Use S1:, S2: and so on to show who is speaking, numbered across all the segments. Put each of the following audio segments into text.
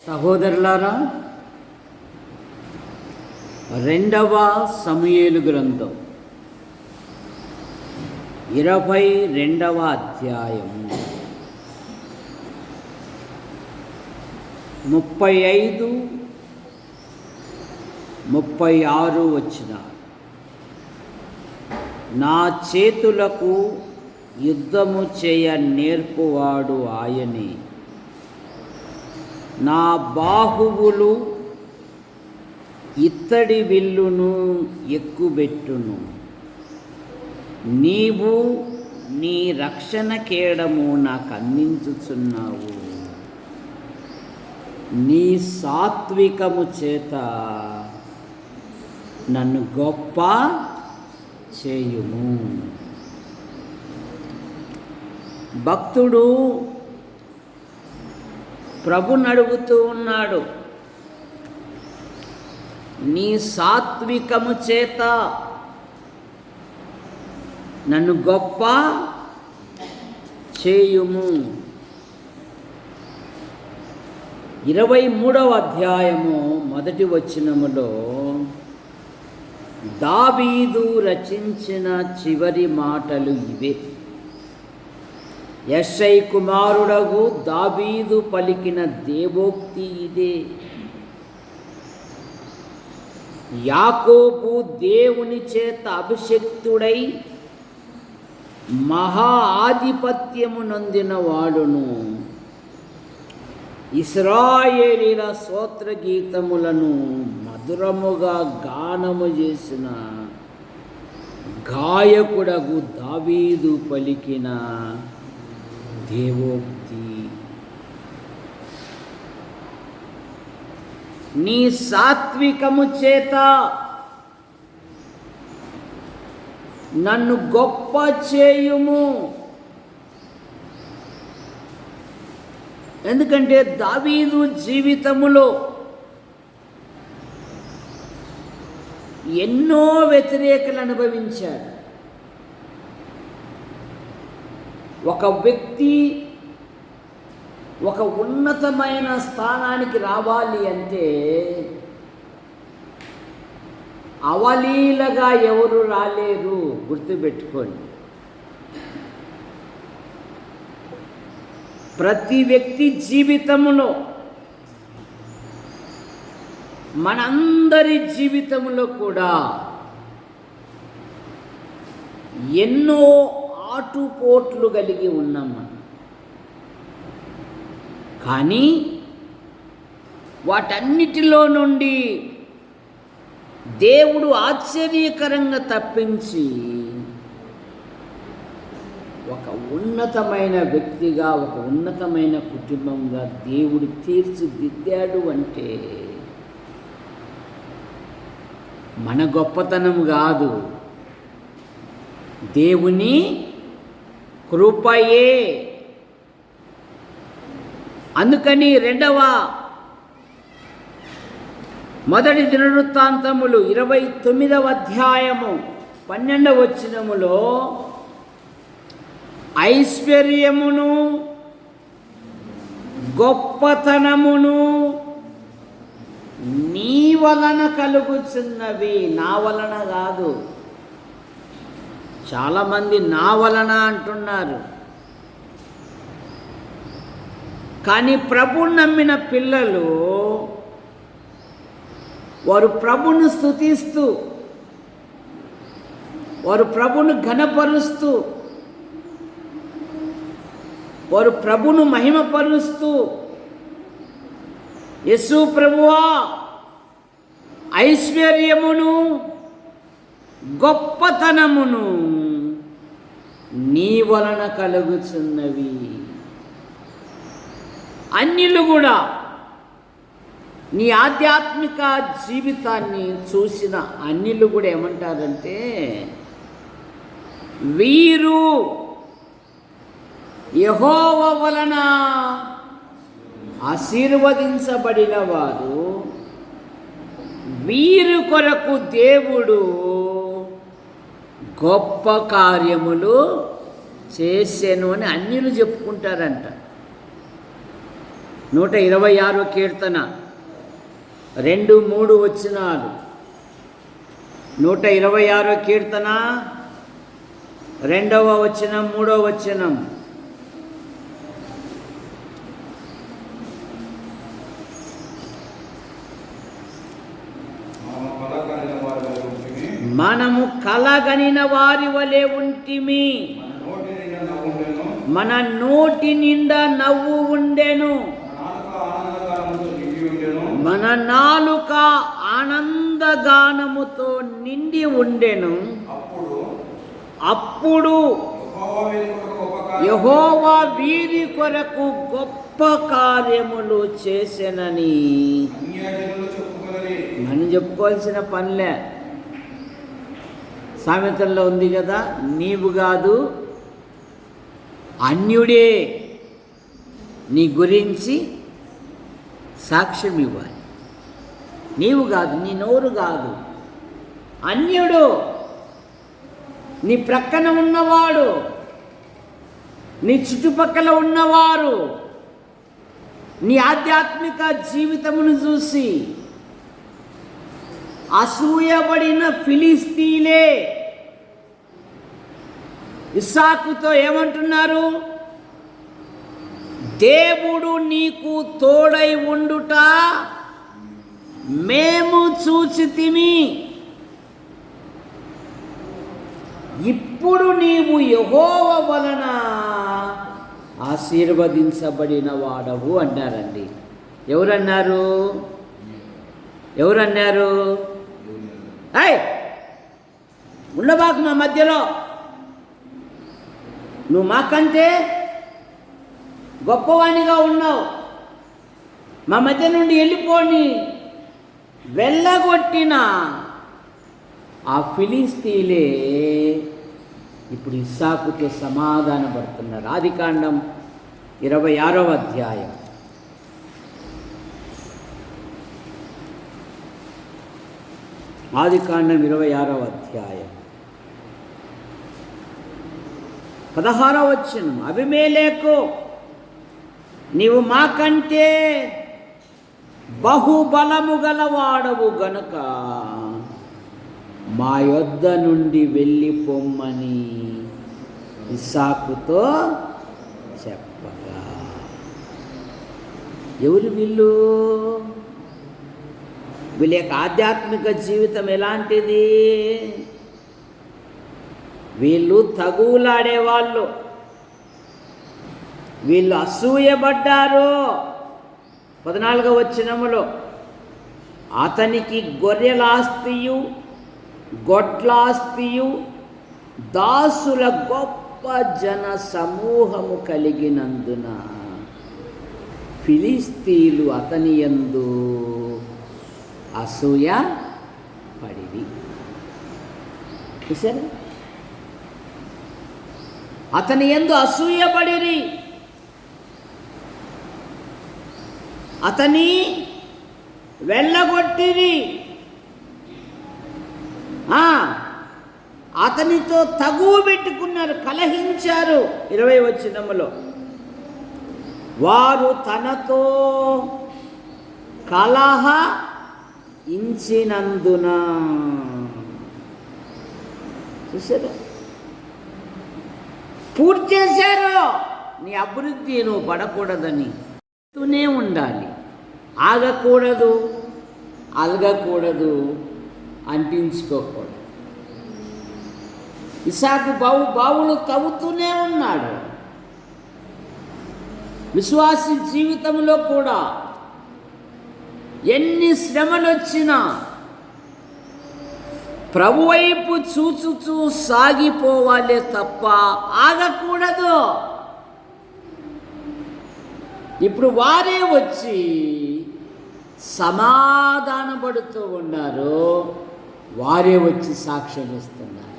S1: సహోదరులారా, 2వ సమూయేలు గ్రంథం 22వ అధ్యాయము 35, 36 వచనాలు. నా చేతులకు యుద్ధము చేయ నేర్పువాడు ఆయనే, నా బాహువులు ఇత్తడి విల్లును ఎక్కుబెట్టును. నీవు నీ రక్షణ కేడము నాకు అందించుచున్నావు. నీ సాత్వికము చేత నన్ను గొప్ప చేయుము. భక్తుడు ప్రభుని అడుగుతూ ఉన్నాడు, నీ సాత్వికము చేత నన్ను గొప్ప చేయుము. 23వ అధ్యాయము 1వ వచనములో దావీదు రచించిన చివరి మాటలు ఇవే. యెషై కుమారుడగు దావీదు పలికిన దేవోక్తి ఇదే. యాకోబు దేవుని చేత అభిషిక్తుడై మహా ఆధిపత్యము నొందిన వాడును. ఇశ్రాయేలీల స్తోత్ర గీతములను మధురముగా గానము చేసిన గాయకుడగు దావీదు పలికిన దేవోక్తి. నీ సాత్వికము చేత నన్ను గొప్ప చేయుము. ఎందుకంటే దావీదు జీవితములో ఎన్నో వ్యతిరేకలు అనుభవించాడు. ఒక వ్యక్తి ఒక ఉన్నతమైన స్థానానికి రావాలి అంటే అవలీలగా ఎవరు రాలేరు, గుర్తుపెట్టుకోండి. ప్రతి వ్యక్తి జీవితంలో, మనందరి జీవితంలో కూడా ఎన్నో ఆటుపోట్లు కలిగి ఉన్నాం మనం. కానీ వాటన్నిటిలో నుండి దేవుడు ఆశ్చర్యకరంగా తప్పించి ఒక ఉన్నతమైన వ్యక్తిగా, ఒక ఉన్నతమైన కుటుంబంగా దేవుడు తీర్చిదిద్దాడు. అంటే మన గొప్పతనం కాదు, దేవుని కృపయే. అందుకని 1 దినవృత్తాంతములు 29వ అధ్యాయము 12వ వచనములో ఐశ్వర్యమును గొప్పతనమును నీ వలన కలుగుచున్నవి, నా వలన కాదు. చాలామంది నా వలన అంటున్నారు. కానీ ప్రభువుని నమ్మిన పిల్లలు వారు ప్రభువును స్తుతిస్తూ, వారు ప్రభువును ఘనపరుస్తూ, వారు ప్రభువును మహిమపరుస్తూ, యేసు ప్రభువా ఐశ్వర్యమును గొప్పతనమును నీ వలన కలుగుచున్నవి. అన్యులు కూడా నీ ఆధ్యాత్మిక జీవితాన్ని చూసిన అన్యులు కూడా ఏమంటారంటే, వీరు యెహోవా వలన ఆశీర్వదించబడిన వారు, వీరి కొరకు దేవుడు గొప్ప కార్యములు చేసెను అని అన్యులు చెప్పుకుంటారంట. 126 కీర్తన 2-3 వచనాలు. 126 కీర్తన 2వ వచనం 3వ వచనం. మనము కలగనిన వారి వలె ఉంటిమి, మన నోటి నిండా నవ్వు ఉండెను, మన నాలుక ఆనందగానముతో నిండి ఉండెను. అప్పుడు యెహోవా వీరి కొరకు గొప్ప కార్యములు చేసెనని మనం చెప్పుకోవాల్సిన పనిలే. సామెతల్లో ఉంది కదా, నీవు కాదు అన్యుడే నీ గురించి సాక్ష్యం ఇవ్వాలి. నీవు కాదు, నీ నోరు కాదు, అన్యుడు, నీ ప్రక్కన ఉన్నవాడు, నీ చుట్టుపక్కల ఉన్నవారు నీ ఆధ్యాత్మిక జీవితమును చూసి అసూయపడిన ఫిలిస్తీలే ఇస్సాకుతో ఏమంటున్నారు? దేవుడు నీకు తోడై ఉండుట మేము చూచితిమి, ఇప్పుడు నీవు యెహోవా వలన ఆశీర్వదించబడిన వాడవు అన్నారండి. ఎవరన్నారు? ఎవరన్నారు? ఉండబాకు మా మధ్యలో, నువ్వు మాకంటే గొప్పవాణిగా ఉన్నావు, మా మధ్య నుండి వెళ్ళిపోని వెళ్ళగొట్టిన ఆ ఫిలిస్తీలే ఇప్పుడు ఇస్సాకుతో సమాధానపడుతున్నారు. ఆదికాండం 26వ అధ్యాయం. ఆదికాండం 26వ అధ్యాయం 16వ వచనం. అబీమెలెకు, నీవు మాకంటే బహుబలము గలవాడవు గనుక మా యొద్ద నుండి వెళ్ళిపోమ్మని ఇస్సాకుతో చెప్పగా. ఎవరు వీళ్ళు? వీళ్ళ యొక్క ఆధ్యాత్మిక జీవితం ఎలాంటిది? వీళ్ళు తగులాడేవాళ్ళు, వీళ్ళు అసూయపడ్డారు. 14వ వచనములో అతనికి గొర్రెలాస్తియు గొడ్లాస్తియు దాసుల గొప్ప జన సమూహము కలిగినందున ఫిలిస్తీలు అతని యందు అసూయ పడిరి. చూసారా? అతని యందు అసూయపడిరి, అతని వెళ్ళగొట్టిరి, అతనితో తగువ పెట్టుకున్నారు, కలహించారు. 20వ వచనములో వారు తనతో కలహ ఇంచినందున. చూసారా, పూర్తి చేశారు. నీ అభివృద్ధి నువ్వు పడకూడదని తూనే ఉండాలి. ఆగకూడదు, అలగకూడదు, అంటించుకోకూడదు. ఇసాకు బావులు తవ్వుతూనే ఉన్నాడు. విశ్వాసి జీవితంలో కూడా ఎన్ని శ్రమలు వచ్చినా ప్రభువైపు చూచుచూ సాగిపోవాలే తప్ప ఆగకూడదు. ఇప్పుడు వారే వచ్చి సమాధానపడుతూ ఉన్నారు, వారే వచ్చి సాక్ష్యం ఇస్తున్నారు.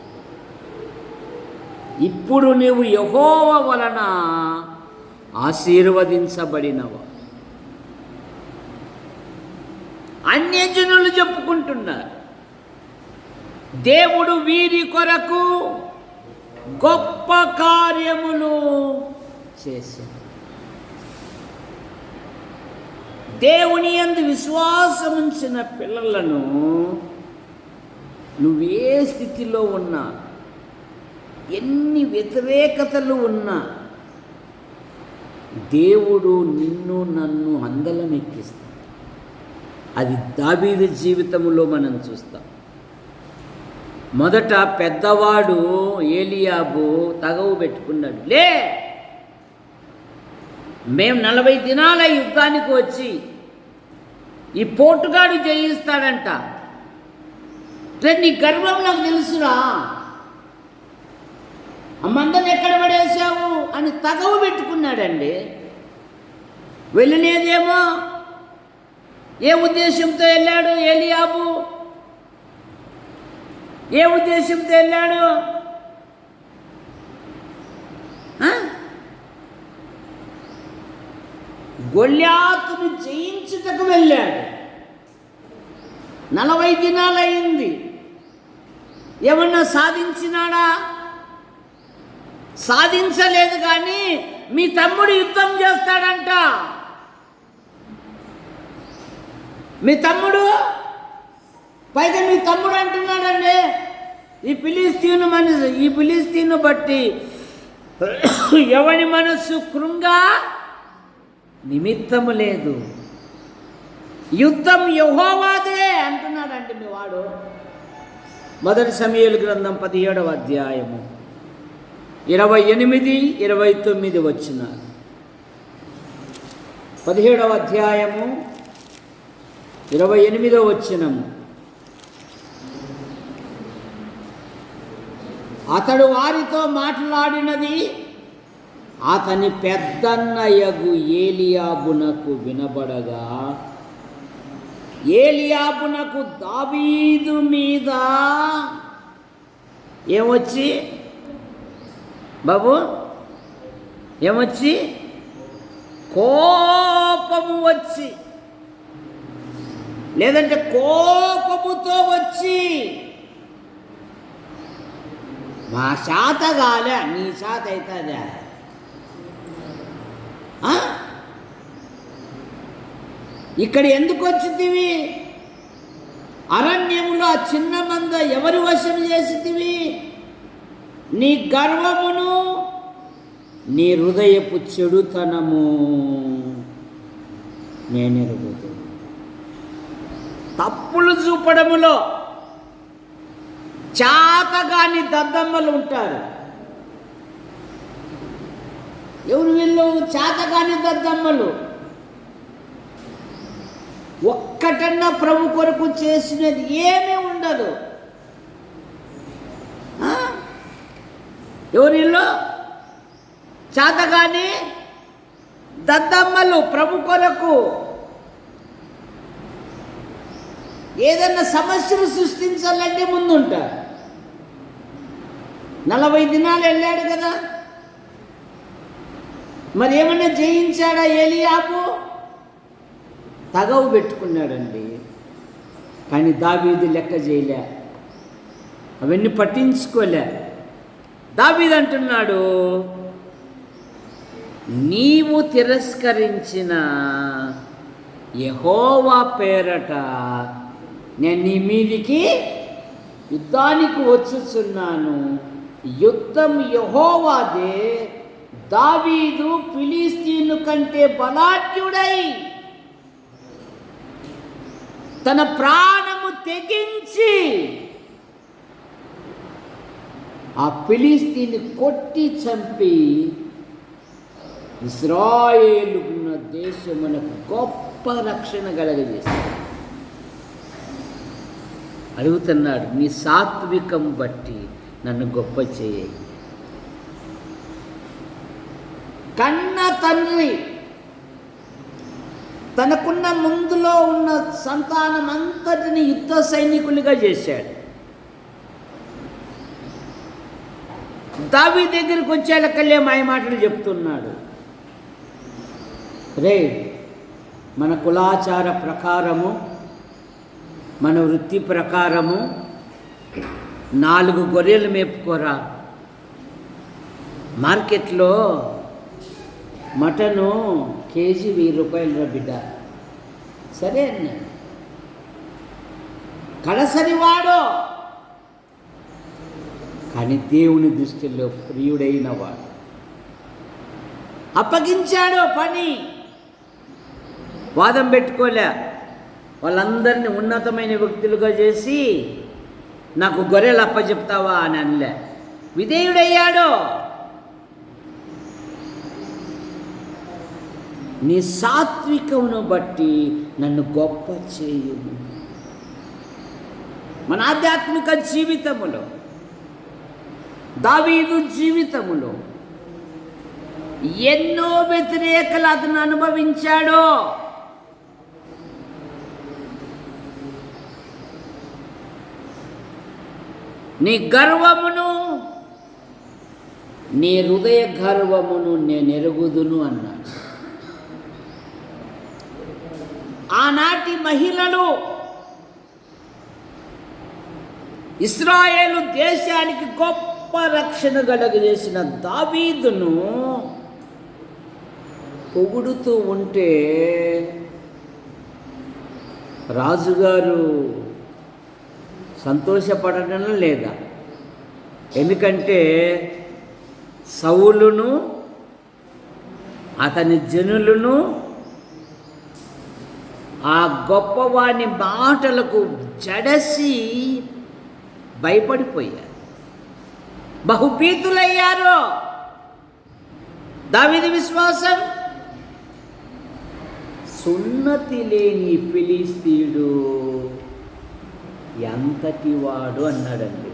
S1: ఇప్పుడు నీవు యెహోవా వలన ఆశీర్వదించబడినవా. అన్యజనులు చెప్పుకుంటున్నారు, దేవుడు వీరి కొరకు గొప్ప కార్యములు చేశాడు. దేవుని యందు విశ్వాసం ఉంచిన పిల్లలను నువ్వే స్థితిలో ఉన్నా, ఎన్ని వ్యతిరేకతలు ఉన్నా, దేవుడు నిన్ను నన్ను అందలం ఎక్కిస్తాడు. అది దావీదు జీవితంలో మనం చూస్తాం. మొదట పెద్దవాడు ఏలియాబు తగవు పెట్టుకున్నాడు. లే, మేము 40 దినాల యుద్ధానికి వచ్చి ఈ పోటుగాడు జయిస్తాడంట. నీ గర్వం నాకు తెలుసురా, ఆ మందని ఎక్కడ పడేసావు అని తగవు పెట్టుకున్నాడండి. వెళ్ళినేదేమో ఏ ఉద్దేశంతో వెళ్ళాడు ఏలియాబు? ఏ ఉద్దేశంతో వెళ్ళాడు? గొల్యాతును జయించుటకు వెళ్ళాడు. 40 దినాలు అయింది. ఏమన్నా సాధించినాడా? సాధించలేదు. కానీ మీ తమ్ముడు యుద్ధం చేస్తాడంట. మీ తమ్ముడు, పైగా మీ తమ్ముడు అంటున్నాడండి, ఈ ఫిలిస్తీను బట్టి ఎవని మనస్సు కృంగా నిమిత్తము లేదు, యుద్ధం యెహోవాదే అంటున్నాడండి మీ వాడు. మొదటి సమూయేలు గ్రంథం 17వ అధ్యాయము 28, 29 వచనాలు. 17వ అధ్యాయము 28వ వచనము. అతడు వారితో మాట్లాడినది అతని పెద్దన్నయగు ఏలియాబునకు వినబడగా, ఏలియాబునకు దావీదు మీద ఏమొచ్చి బాబు ఏమొచ్చి కోపము వచ్చి, లేదంటే కోపముతో వచ్చి, మా శాత కాలే నీ శాత అవుతుందా? ఇక్కడ ఎందుకు వచ్చితివి? అరణ్యములో ఆ చిన్న మంద ఎవరి వశం చేసితివి? నీ గర్వమును నీ హృదయపు చెడుతనము నేనెరుగుతున్నా. తప్పులు చూపడములో చాతగాని దద్దమ్మలు ఉంటారు. ఎవరు వీళ్ళు? చాతగాని దద్దమ్మలు. ఒక్కటన్నా ప్రభు కొరకు చేసినది ఏమీ ఉండదు. ఎవరు వీళ్ళు? చాతగాని దద్దమ్మలు. ప్రభు కొరకు ఏదన్నా సమస్యలు సృష్టించాలంటే ముందుంటారు. 40 దినాలు వెళ్ళాడు కదా, మరి ఏమన్నా జయించాడా ఏలియాబు? తగవు పెట్టుకున్నాడండి. కానీ దావీదు లెక్క చేయలే, అవన్నీ పట్టించుకోలే. దావీదు అంటున్నాడు, నీవు తిరస్కరించిన యెహోవా పేరట నేను నీ మీదికి యుద్ధానికి వచ్చుచున్నాను. యుద్ధం యెహోవాదే. దావీదు ఫిలిస్తీను కంటే బలాఢ్యుడై తన ప్రాణము తెగించి ఆ ఫిలిస్తీని కొట్టి చంపి ఇశ్రాయేలుకున్న దేశమునకు గొప్ప రక్షణ కలగజేశాడు. అడుగుతున్నాడు, నీ సాత్వికం బట్టి నన్ను గొప్ప చేయి. కన్న తండ్రి తనకున్న ముందులో ఉన్న సంతానం అంతటిని యుద్ధ సైనికులుగా చేశాడు. దావీదు దగ్గరికి వచ్చేళ్ళకల్లే మాయ మాటలు చెప్తున్నాడు. రే, మన కులాచార ప్రకారము, మన వృత్తి ప్రకారము 4 గొర్రెలు మేపుకోరా. మార్కెట్లో మటను కేజీ 1000 రూపాయలు బిడ్డ. సరే అన్న, కడసరివాడు కానీ దేవుని దృష్టిలో ప్రియుడైన వాడు. అప్పగించాడు పని, వాదం పెట్టుకోలే. వాళ్ళందరినీ ఉన్నతమైన వ్యక్తులుగా చేసి నాకు గొర్రెలు అప్పచెప్తావా అని అనలే. విధేయుడయ్యాడు. నీ సాత్వికమును బట్టి నన్ను గొప్ప చేయు. మన ఆధ్యాత్మిక జీవితములో, దావీదు జీవితములో ఎన్నో వ్యతిరేకలు అతను అనుభవించాడో. నీ గర్వమును, నీ హృదయ గర్వమును నేను ఎరుగుదును అన్నాడు. ఆనాటి మహిళలు ఇశ్రాయేలు దేశానికి గొప్ప రక్షణ కలుగజేసిన దావీదును పొగుడుతూ ఉంటే రాజుగారు సంతోషపడడం లేదా? ఎందుకంటే సౌలును అతని జనులను ఆ గొప్పవాని మాటలకు జడసి భయపడిపోయారు, బహుభీతులయ్యారు. దావీదు విశ్వాసం, సున్నతి లేని ఫిలిస్తీయుడు ఎంతటి వాడు అన్నాడండి.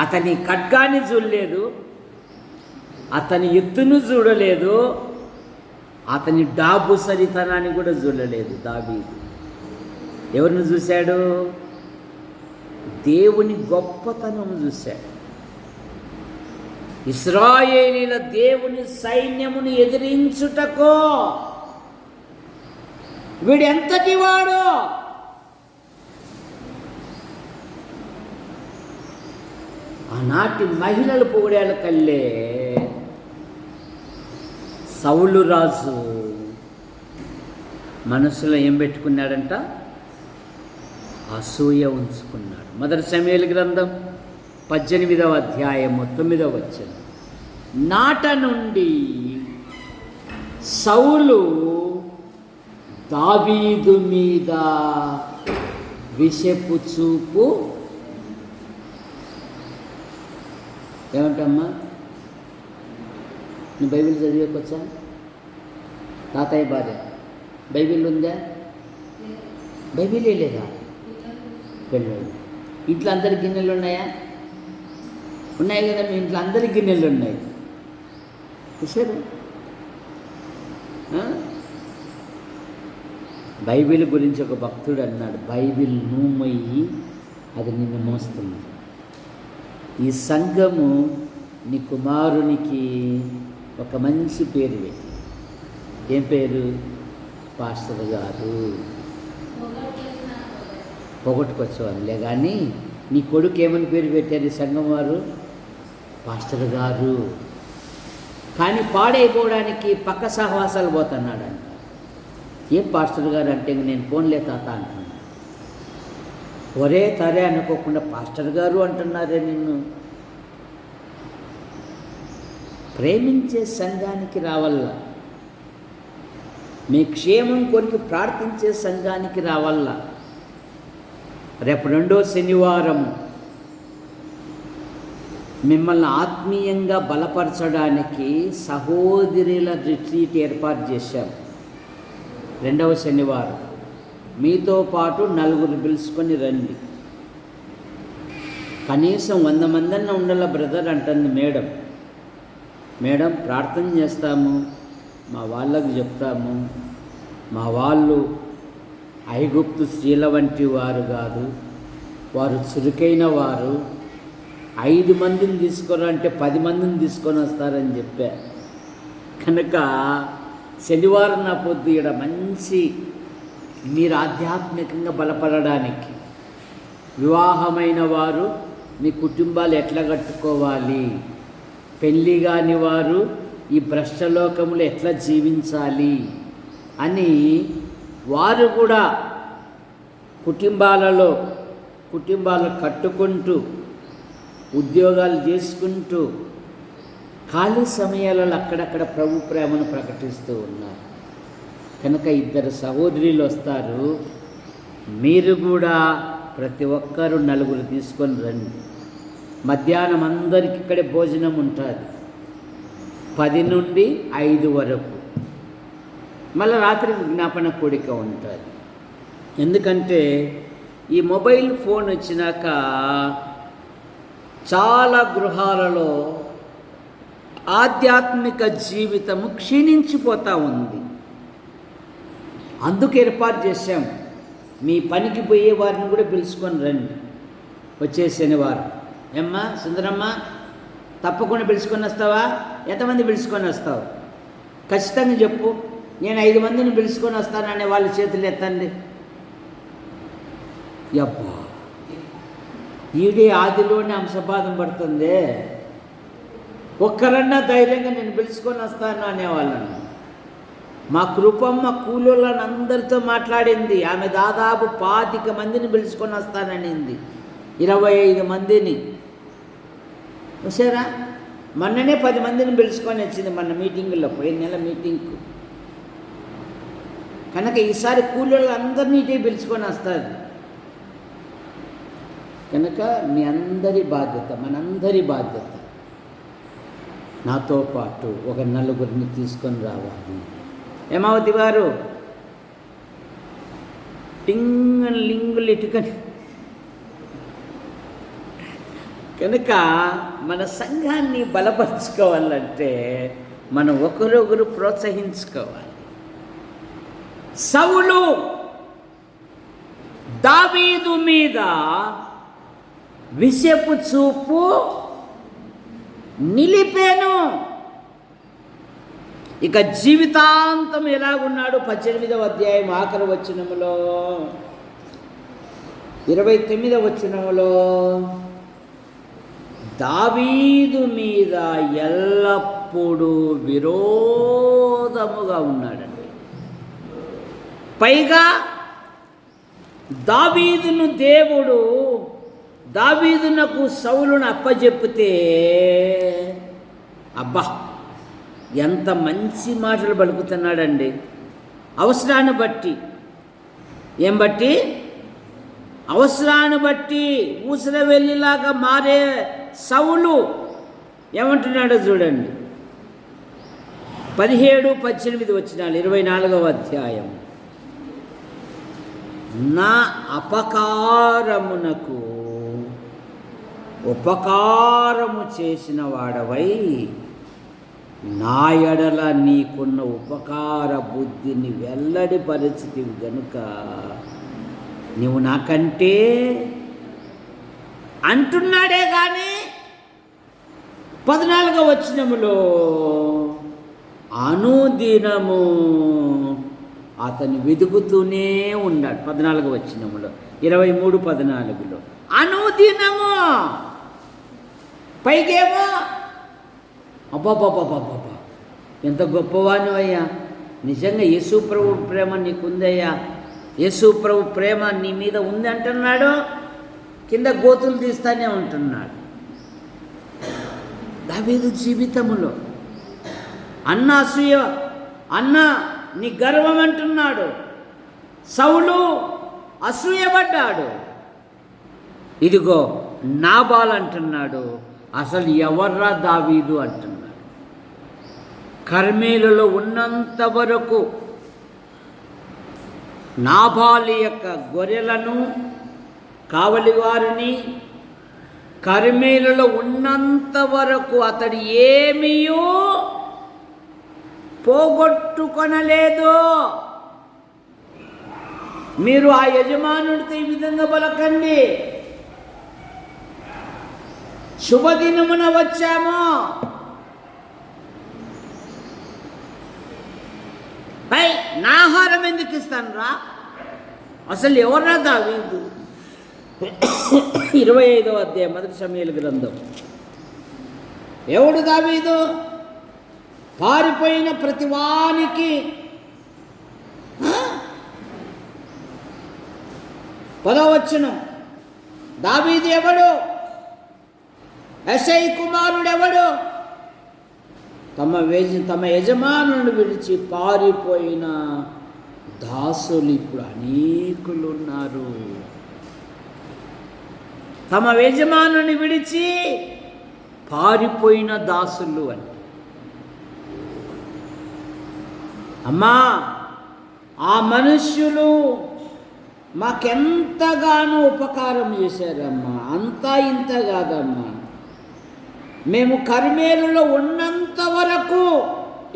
S1: అతని ఖడ్గాన్ని చూడలేదు, అతని ఎత్తును చూడలేదు, అతని డాబు సరితనాన్ని కూడా చూడలేదు దావీదు. ఎవరిని చూశాడు? దేవుని గొప్పతనం చూశాడు. ఇశ్రాయేలీల దేవుని సైన్యమును ఎదిరించుటకో వీడు ఎంతటి వాడు. ఆనాటి మహిళలు పొగిడేళ్ళ కల్లే సౌలు రాజు మనసులో ఏం పెట్టుకున్నాడంట? అసూయ ఉంచుకున్నాడు. మొదటి సమూయేలు గ్రంథం 18వ అధ్యాయము 9వ వచనం. నాట నుండి సౌలు దావీదు మీద విషపు చూపు. ఏమంటమ్మా, నువ్వు బైబిల్ చదివేకొచ్చా? తాతయ్య భార్య బైబిల్ ఉందా? బైబిలే లేదా? పిల్లలు ఇంట్లో అందరి గిన్నెలు ఉన్నాయా? ఉన్నాయి కదా, మీ ఇంట్లో అందరి గిన్నెలు ఉన్నాయి. చూసారు? బైబిల్ గురించి ఒక భక్తుడు అన్నాడు, బైబిల్ నువ్వు మొయ్యి అది నిన్ను మోస్తుంది. ఈ సంఘము నీ కుమారునికి ఒక మంచి పేరు పెట్టి. ఏం పేరు? పాస్టర్ గారు. పొగట్టుకొచ్చేవాళ్ళే కానీ నీ కొడుకు ఏమని పేరు పెట్టారు ఈ సంఘం వారు? పాస్టర్ గారు. కానీ పాడైపోవడానికి పక్క సహవాసాలు పోతున్నాడంట. ఏం పాస్టర్ గారు అంటే నేను ఫోన్లే తాత అంటున్నాను. ఒరే తరే అనుకోకుండా పాస్టర్ గారు అంటున్నారే నిన్ను. ప్రేమించే సంఘానికి రావల్లా, మీ క్షేమం కొరకు ప్రార్థించే సంఘానికి రావల్లా. రేపు 2వ శనివారం మిమ్మల్ని ఆత్మీయంగా బలపరచడానికి సహోదరుల రిట్రీట్ ఏర్పాటు చేశాం. 2వ శనివారం మీతో పాటు 4 పిలుచుకొని రండి. కనీసం 100 మందన్న ఉండాల బ్రదర్ అంటుంది మేడం ప్రార్థన చేస్తాము, మా వాళ్ళకు చెప్తాము, మా వాళ్ళు ఐగుప్తు స్త్రీల వంటి వారు కాదు, వారు చురుకైన వారు, 5 మందిని తీసుకురంటే 10 మందిని తీసుకొని వస్తారని చెప్పా. కనుక శనివారం నా పొద్దు ఇక్కడ మంచి మీరు ఆధ్యాత్మికంగా బలపడడానికి, వివాహమైన వారు మీ కుటుంబాలు ఎట్లా కట్టుకోవాలి, పెళ్ళి కాని వారు ఈ భ్రష్టలోకంలో ఎట్లా జీవించాలి అని వారు కూడా కుటుంబాలు కట్టుకుంటూ ఉద్యోగాలు చేసుకుంటూ ఖాళీ సమయాలలో అక్కడక్కడ ప్రభు ప్రేమను ప్రకటిస్తూ ఉన్నారు. కనుక 2 సహోదరులు వస్తారు. మీరు కూడా ప్రతి ఒక్కరు 4 తీసుకొని రండి. మధ్యాహ్నం అందరికి ఇక్కడే భోజనం ఉంటుంది 10 నుండి 5 వరకు. మళ్ళీ రాత్రి జ్ఞాపన కూడిక ఉంటుంది. ఎందుకంటే ఈ మొబైల్ ఫోన్ వచ్చినాక చాలా గృహాలలో ఆధ్యాత్మిక జీవితము క్షీణించిపోతూ ఉంది. అందుకు ఏర్పాటు చేశాం. మీ పనికి పోయే వారిని కూడా పిలుచుకొని రండి వచ్చే శనివారం. ఏమ్మా సుందరమ్మ, తప్పకుండా పిలుచుకొని వస్తావా? ఎంతమంది పిలుచుకొని వస్తావు? ఖచ్చితంగా చెప్పు. నేను 5 మందిని పిలుచుకొని వస్తాననే వాళ్ళ చేతులు ఎత్తండి. అబ్బా, ఈడే ఆదిలోనే అంశపాదం పడుతుంది. ఒక్కరన్నా ధైర్యంగా నేను పిలుచుకొని వస్తాను అనేవాళ్ళను. మా కృపమ్మ కూలోళ్ళని అందరితో మాట్లాడింది. ఆమె దాదాపు 25 మందిని పిలుచుకొని వస్తాననింది. 25 మందిని చూసారా? మొన్ననే 10 మందిని పిలుచుకొని వచ్చింది మన మీటింగులో, పోయిన నెల మీటింగ్కు. కనుక ఈసారి కూలోళ్ళందరినీ ఇటే పిలుచుకొని వస్తుంది. కనుక మీ అందరి బాధ్యత, మనందరి బాధ్యత, నాతో పాటు ఒక 4 తీసుకొని రావాలి. ఏమవుతి వారు లింగులు ఇటుకని. కనుక మన సంఘాన్ని బలపరుచుకోవాలంటే మనం ఒకరొకరు ప్రోత్సహించుకోవాలి. సౌలు దావీదు మీద విషపు చూపు నిలిపాను. ఇక జీవితాంతం ఎలాగున్నాడు? 18వ అధ్యాయం ఆఖరి వచనములో 29వ వచనములో దావీదు మీద ఎల్లప్పుడూ విరోధముగా ఉన్నాడండి. పైగా దావీదునకు సౌలును అప్పజెప్పితే అబ్బా ఎంత మంచి మాటలు పలుకుతున్నాడండి. అవసరాన్ని బట్టి, ఏం బట్టి? అవసరాన్ని బట్టి ఊసరవెల్లిలాగా మారే సౌలు ఏమంటున్నాడో చూడండి. 17-18 వచనాలు 24వ అధ్యాయం. నా అపకారమునకు ఉపకారము చేసిన వాడవై నా ఎడల నీకున్న ఉపకార బుద్ధిని వెల్లడి పరిస్థితివి గనుక నీవు నాకంటే అంటున్నాడే కానీ 14వ వచనములో అనుదినము అతను వెతుకుతూనే ఉన్నాడు. 14వ వచనములో 23-14లో అనుదినము. పైకేమో అబ్బాబ్బాబ్బాబ్బా ఎంత గొప్పవాను అయ్యా, నిజంగా యేసు ప్రభు ప్రేమ నీకుందయ్యా, యేసు ప్రభు ప్రేమ నీ మీద ఉంది అంటున్నాడు, కింద గోతులు తీస్తానే ఉంటున్నాడు. దావీదు జీవితములో అన్న అసూయ, అన్న నీ గర్వం అంటున్నాడు. సౌలు అసూయపడ్డాడు. ఇదిగో నాబాల్ అంటున్నాడు, అసలు ఎవర్రా దావీదు అంటున్నాడు. కర్మేలులో ఉన్నంత వరకు నాబాలు యొక్క గొర్రెలను కావలివారిని కర్మేలులో ఉన్నంత వరకు అతడు ఏమీయూ పోగొట్టుకొనలేదు. మీరు ఆ యజమానుడితో ఈ విధంగా పలకండి, శుభదినమున వచ్చాము, నా ఆహారం ఎందుకు ఇస్తాను రా, అసలు ఎవర్రా దావీదు. 25వ అధ్యాయం 1 సమూయేలు గ్రంథం. ఎవడు దావీదు? పారిపోయిన ప్రతివానికి 10వ వచనం, దావీదు ఎవడు? యెషై కుమారుడెవడు? తమ యజమానులను విడిచి పారిపోయిన దాసులు ఇప్పుడు అనేకులు ఉన్నారు. తమ యజమానుని విడిచి పారిపోయిన దాసులు అని. అమ్మా, ఆ మనుష్యులు మాకెంతగానో ఉపకారం చేశారమ్మా, అంతా ఇంత కాదమ్మా. మేము కర్మేలులో ఉన్నంత వరకు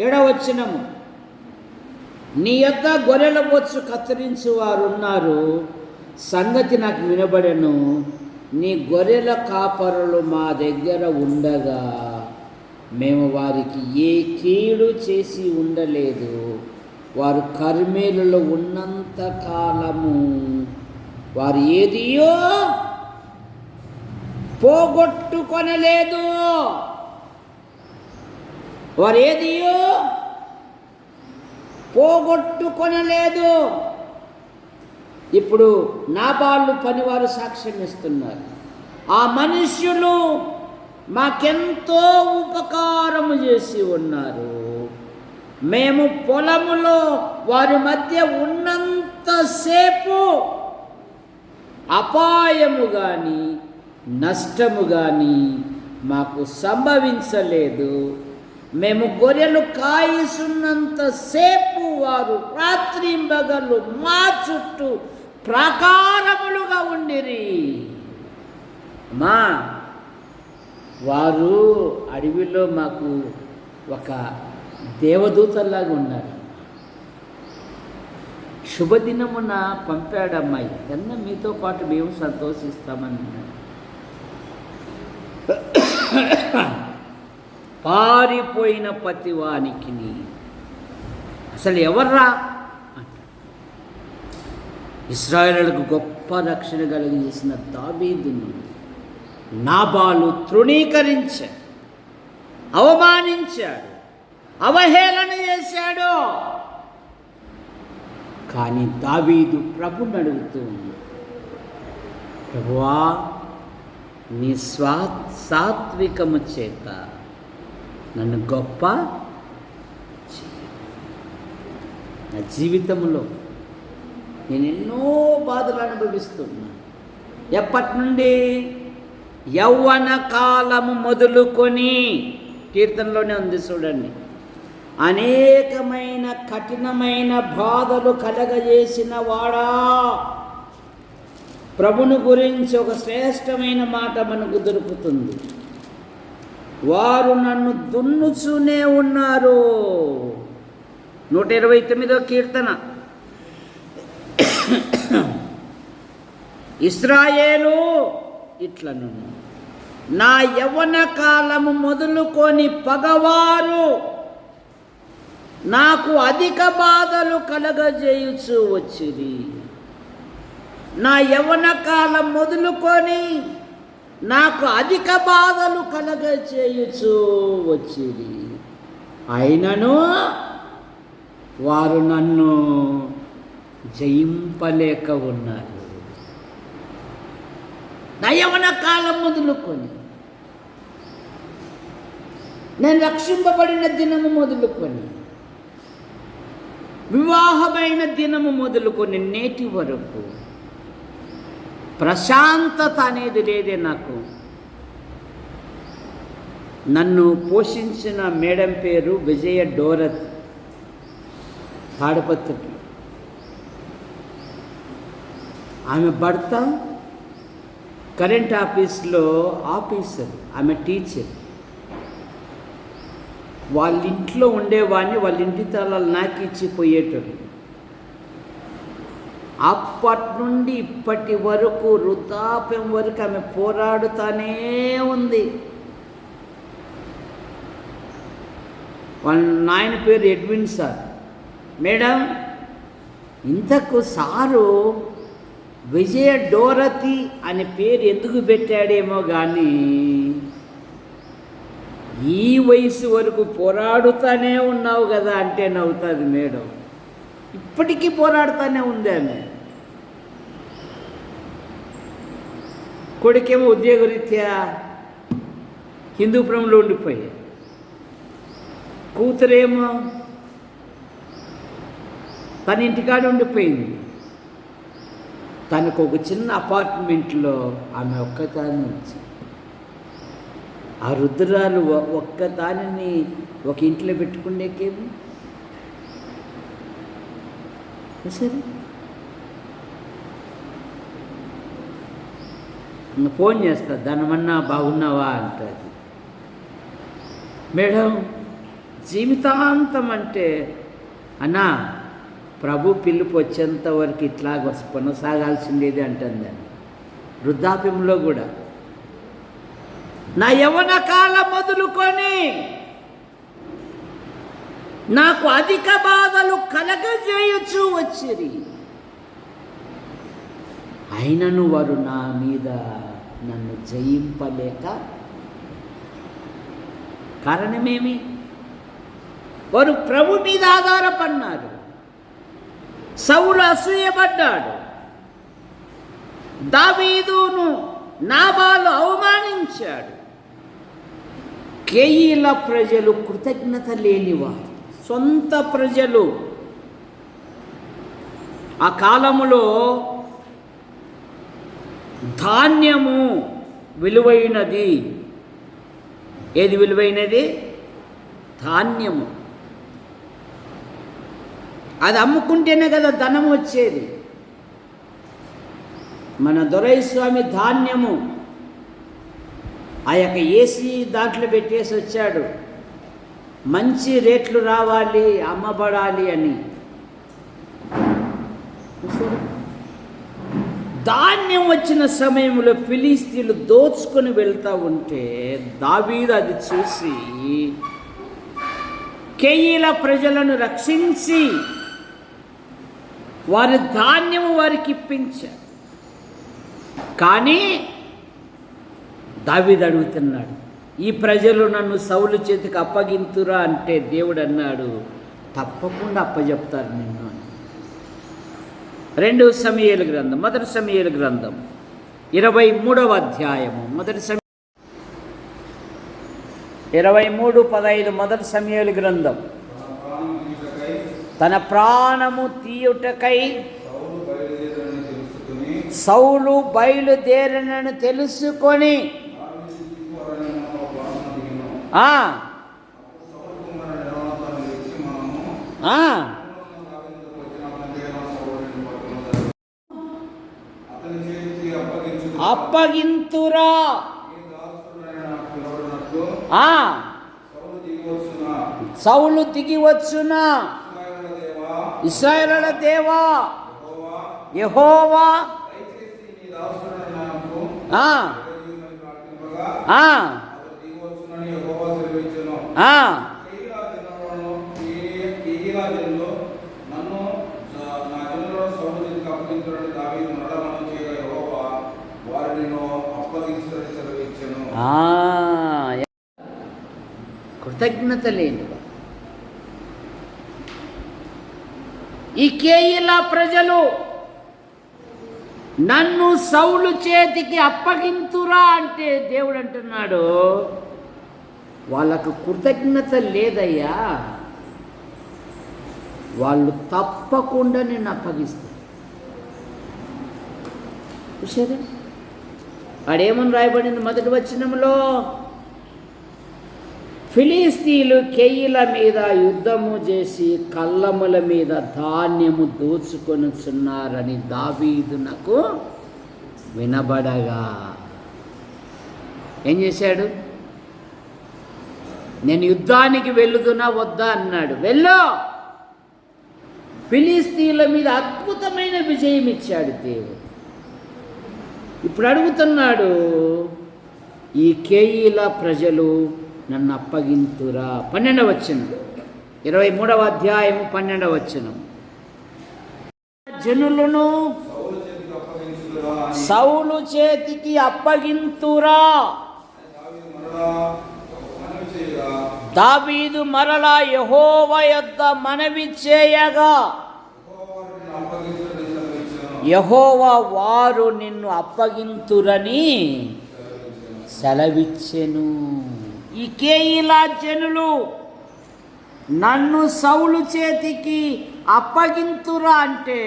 S1: ఎడవచ్చినము, నీ యొద్ద గొర్రెల బొచ్చు కత్తిరించు వారు ఉన్నారు, సంగతి నాకు వినబడెను. నీ గొర్రెల కాపరులు మా దగ్గర ఉండగా మేము వారికి ఏ కీడు చేసి ఉండలేదు. వారు కర్మేలులో ఉన్నంత కాలము వారు ఏదియో పోగొట్టుకొనలేదు. వారు ఏదియో పోగొట్టుకొనలేదు. ఇప్పుడు నాబాలు పనివారు సాక్ష్యం ఇస్తున్నారు, ఆ మనుష్యులు మాకెంతో ఉపకారము చేసి ఉన్నారు. మేము పొలములో వారి మధ్య ఉన్నంతసేపు అపాయము కానీ నష్టము కానీ మాకు సంభవించలేదు. మేము గొర్రెలు కాయిస్తున్నంతసేపు వారు రాత్రింబగళ్ళు మా చుట్టూ ప్రాకారములుగా ఉండిరి. మా వారు అడవిలో మాకు ఒక దేవదూతల్లాగా ఉన్నారు. శుభదినమున పంపాడమ్మాయి కన్నా మీతో పాటు మేము సంతోషిస్తామని. పారిపోయిన ప్రతివానికి అసలు ఎవర్రా? ఇశ్రాయేలులకు గొప్ప రక్షణ కలిగజేసిన దావీదును నాబాలు తృణీకరించాడు, అవమానించాడు, అవహేళన చేశాడు. కానీ దావీదు ప్రభుని అడుగుతూ ఉన్నాడు, ప్రభువా, నీ సాత్వికము చేత నన్ను గొప్ప చెయ్యి. నా జీవితంలో నేను ఎన్నో బాధలు అనుభవిస్తున్నా. ఎప్పటి నుండి? యవ్వన కాలము మొదలుకొని, కీర్తనలోనే ఉంది చూడండి, అనేకమైన కఠినమైన బాధలు కలగజేసిన వాడా. ప్రభుని గురించి ఒక శ్రేష్టమైన మాట మనకు దొరుకుతుంది, వారు నన్ను దున్నుచూనే ఉన్నారు. 129వ కీర్తన. ఇశ్రాయేలు ఇట్లను, నా యవ్వన కాలము మొదలుకొని పగవారు నాకు అధిక బాధలు కలగజేయుచు వచ్చిరి. నా యవ్వన కాలం మొదలుకొని నాకు అధిక బాధలు కలగజేయుచు వచ్చిరి. అయినను వారు నన్ను జయింపలేక ఉన్నారు. నా యవ్వన కాలం మొదలుకొని, నేను రక్షింపబడిన దినము మొదలుకొని, వివాహమైన దినము మొదలుకొని నేటి వరకు ప్రశాంతత అనేది లేదే నాకు. నన్ను పోషించిన మేడం పేరు విజయ డోరత్, తాడిపత్రి. ఆమె భర్త కరెంట్ ఆఫీస్లో ఆఫీసర్, ఆమె టీచర్. వాళ్ళ ఇంట్లో ఉండేవాడిని, వాళ్ళ ఇంటి తాళాలు నాకు ఇచ్చిపోయేటోళ్ళు. అప్పటి నుండి ఇప్పటి వరకు, వృద్ధాప్యం వరకు ఆమె పోరాడుతూనే ఉంది. వాళ్ళ నాయన పేరు ఎడ్విన్ సార్. మేడం, ఇంతకు సారు విజయ డోరతి అనే పేరు ఎందుకు పెట్టాడేమో కానీ ఈ వయసు వరకు పోరాడుతూనే ఉన్నావు కదా అంటే నవ్వుతుంది మేడం. ఇప్పటికీ పోరాడుతూనే ఉంది ఆమె. కొడుకేమో ఉద్యోగరీత్యా హిందూపురంలో ఉండిపోయా, కూతురేమో తన ఇంటికాడ ఉండిపోయింది. తనకు ఒక చిన్న అపార్ట్మెంట్లో ఆమె ఒక్కదాన్ని వచ్చి, ఆ రుద్రాలు ఒక్కదానిని ఒక ఇంట్లో పెట్టుకునేకేమి సరే. ఫోన్ చేస్తా, దానిమన్నా బాగున్నావా అంటుంది. మేడం, జీవితాంతం అంటే అన్నా ప్రభు పిలుపు వచ్చేంత వరకు ఇట్లా కొనసాగాల్సిందేది అంటుంది. వృద్ధాప్యంలో కూడా నా యవ్వన కాలం మొదలుకొని నాకు అధిక బాధలు కలగజేయచ్చు వచ్చిరి, అయినను వారు నా మీద నన్ను జయింపలేక. కారణమేమి? వారు ప్రభు మీద ఆధారపడినారు. సౌలు అసూయపడ్డాడు, దావీదును నాబాలు అవమానించాడు. కేయిల ప్రజలు కృతజ్ఞత లేనివారు, సొంత ప్రజలు. ఆ కాలములో ధాన్యము విలువైనది. ఏది విలువైనది? ధాన్యము. అది అమ్ముకుంటేనే కదా ధనం వచ్చేది. మన దొరైస్వామి ధాన్యము ఆ యొక్క ఏసీ దాంట్లో పెట్టేసి వచ్చాడు, మంచి రేట్లు రావాలి, అమ్మబడాలి అని. ధాన్యం వచ్చిన సమయంలో ఫిలిస్తీన్లు దోచుకొని వెళ్తూ ఉంటే దావీదు అది చూసి కేయిల ప్రజలను రక్షించి వారి ధాన్యము వారికి ఇప్పించారు. కానీ దావీదు అడుగుతున్నాడు, ఈ ప్రజలు నన్ను సౌలు చేతికి అప్పగింతురా అంటే దేవుడు అన్నాడు, తప్పకుండా అప్పచెప్తారు నిన్ను అని. 2 సమూయేలు గ్రంథం, 1 సమూయేలు గ్రంథం 23వ అధ్యాయము, 23:15 1 సమూయేలు గ్రంథం. తన ప్రాణము తీయుటకై సౌలు బయలుదేరనని తెలుసుకొని అప్పగింతురా, సౌలు దిగి వచ్చునా, ఇశ్రాయేలుల దేవా యెహోవా కృతజ్ఞత లేనివా. ఈ కేయిలా ప్రజలు నన్ను సౌలు చేతికి అప్పగింతురా అంటే దేవుడు అంటున్నాడు, వాళ్ళకు కృతజ్ఞత లేదయ్యా, వాళ్ళు తప్పకుండా నేను అప్పగిస్తాను. చూసారా ఆడేమని రాయబడింది మొదటి వచనంలో, ఫిలిస్తీయులు కేయిల మీద యుద్ధము చేసి కళ్ళముల మీద ధాన్యము దోచుకొనుచున్నారని దావీదునకు వినబడగా ఏం చేశాడు? నేను యుద్ధానికి వెళ్ళుదునా వద్దా అన్నాడు. వెళ్ళు. ఫిలిస్తీయుల మీద అద్భుతమైన విజయం ఇచ్చాడు దేవుడు. ఇప్పుడు అడుగుతున్నాడు, ఈ కేయిల ప్రజలు నన్ను అప్పగింతురా. 12వ వచనం, 23వ అధ్యాయము 12వ వచనం. జనులను సౌలు చేతికి అప్పగింతురా. దావీదు మరలా యెహోవా యొద్ద మనవి చేయగా, యెహోవా వారు నిన్ను అప్పగింతురని సెలవిచ్చెను. ఈ కేయిలా జనులు నన్ను సౌలు చేతికి అప్పగింతురా అంటే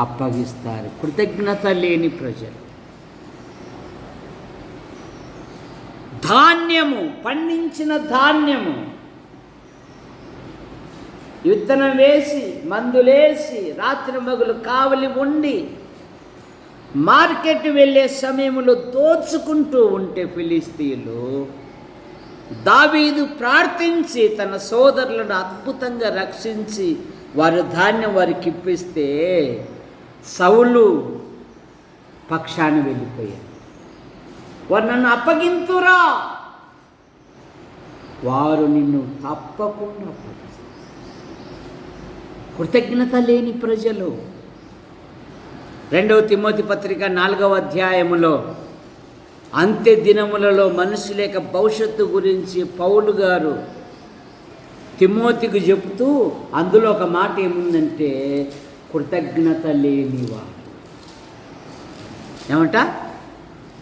S1: అప్పగిస్తారు. కృతజ్ఞత లేని ప్రజలు. ధాన్యము, పండించిన ధాన్యము విత్తనం వేసి మందులేసి రాత్రి మగులు కావలి ఉండి మార్కెట్ వెళ్ళే సమయంలో దోచుకుంటూ ఉంటే ఫిలిస్తీయులు, దావీదు ప్రార్థించి తన సోదరులను అద్భుతంగా రక్షించి వారి ధాన్యం వారికి ఇప్పిస్తే సౌలు పక్షాన వెళ్ళిపోయారు. వారు నన్ను అప్పగింతురా, వారు నిన్ను తప్పకుండా అప్పగిస్తారు. కృతజ్ఞత లేని ప్రజలు. 2వ తిమోతి పత్రిక 4వ అధ్యాయములో అంత్య దినములలో మనుషుల యొక్క భవిష్యత్తు గురించి పౌలు గారు తిమోతికి చెబుతూ అందులో ఒక మాట ఏముందంటే, కృతజ్ఞత లేనివారు. ఏమంట?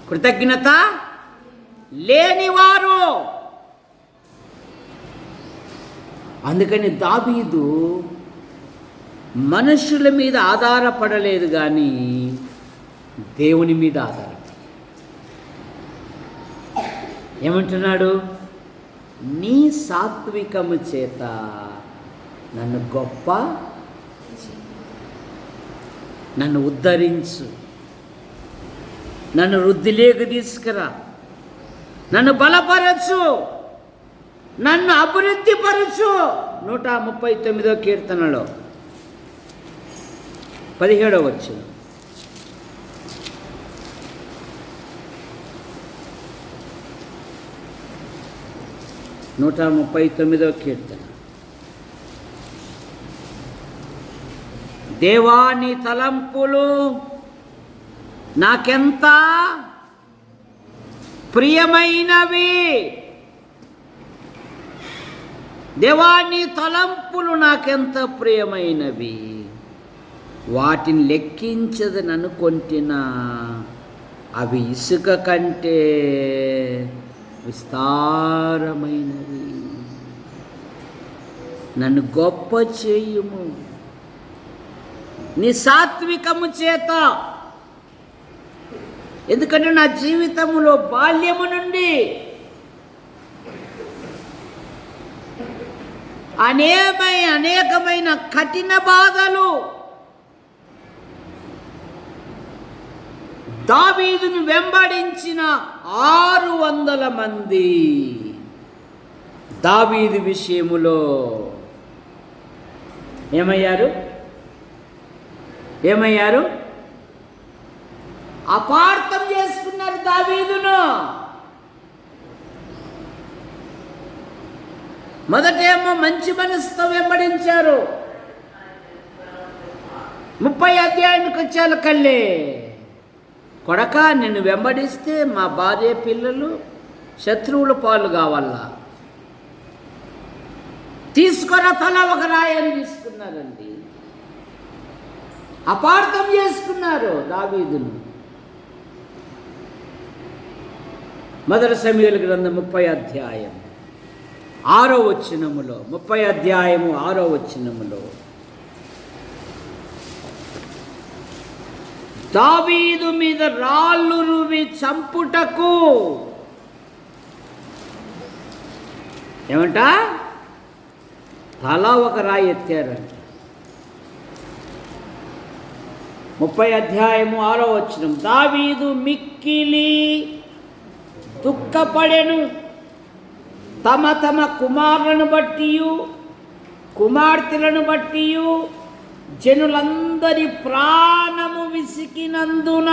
S1: కృతజ్ఞత లేనివారు. అందుకని దావీదు మనుషుల మీద ఆధారపడలేదు కానీ దేవుని మీద ఆధారపడ. ఏమంటున్నాడు? నీ సాత్వికము చేత నన్ను గొప్ప, నన్ను ఉద్ధరించు, నన్ను వృద్ధిలోకి తీసుకురా, నన్ను బలపరచు, నన్ను అభివృద్ధి పరచు. 139వ కీర్తనలో 17వ వచనం. నూట 39వ కీర్తన. దేవా నీ తలంపులు నాకెంత ప్రియమైనవి. దేవా నీ తలంపులు నాకెంత ప్రియమైనవి, వాటిని లెక్కించదని అనుకొంటినా అవి ఇసుక కంటే విస్తారమైనవి. నన్ను గొప్ప చేయుము నీ సాత్వికము చేత. ఎందుకంటే నా జీవితంలో బాల్యము నుండి అనేకమైన కఠిన బాధలు దావీదును వెంబడించిన 600 మంది దావీదు విషయములో ఏమయ్యారు? అపార్థం చేసుకున్నారు దావీదును. మొదటేమో మంచి మనసుతో వెంబడించారు. 30 అధ్యాయానికి వచ్చారు కళ్ళే, కొడక నిన్ను వెంబడిస్తే మా భార్య పిల్లలు శత్రువుల పాలు కావాలా, తీసుకున్న తల ఒక రాయని తీసుకున్నారండి. అపార్థం చేసుకున్నారు దావీదును. మొదటి సమూయేలు గ్రంథం 30 అధ్యాయం 6వ వచనములో, 30 అధ్యాయము 6వ వచనములో దావీదు మీద రాళ్ళు రువి చంపుటకు ఏమంట తల ఒక రాయి ఎత్తారంట. 30 అధ్యాయము 6వ వచనం, దావీదు మిక్కిలి దుఃఖపడెను, తమ తమ కుమారులను బట్టియు కుమార్తెలను బట్టియు జనులందరి ప్రాణము విసికినందున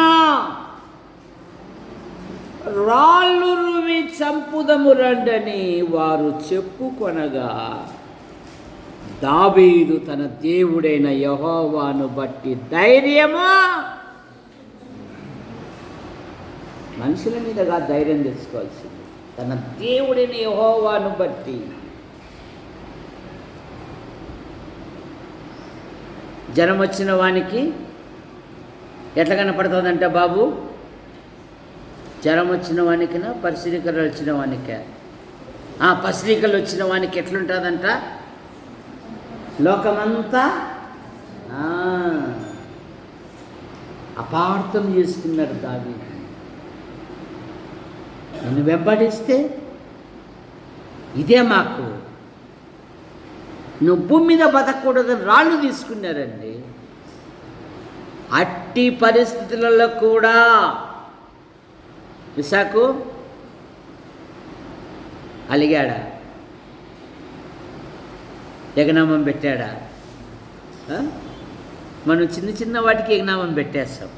S1: రాళ్ళు రువి చంపుదము రండని వారు చెప్పుకొనగా దావీదు తన దేవుడైన యెహోవాను బట్టి ధైర్యమా, మనుషుల మీదగా ధైర్యం తెచ్చుకోవాల్సింది, తన దేవుడైన యెహోవాను బట్టి. జ్వరం వచ్చిన వానికి ఎట్లా కనపడుతుందంట బాబు? జ్వరం వచ్చిన వానికినా పరిశీలికలు వచ్చిన వానికే? పరిశీలికలు వచ్చిన వానికి ఎట్లుంటుందంట? లోకమంతా అపార్థం చేసుకున్నారు దావీదు. నన్ను వెంబడిస్తే ఇదే మాకు, నువ్వు భూమి మీద బతకూడదని రాళ్ళు తీసుకున్నారండి. అట్టి పరిస్థితులలో కూడా ఇస్సాకు అలిగాడా? యజ్ఞనామం పెట్టాడా? మనం చిన్న చిన్న వాటికి యజ్ఞనామం పెట్టేస్తాం.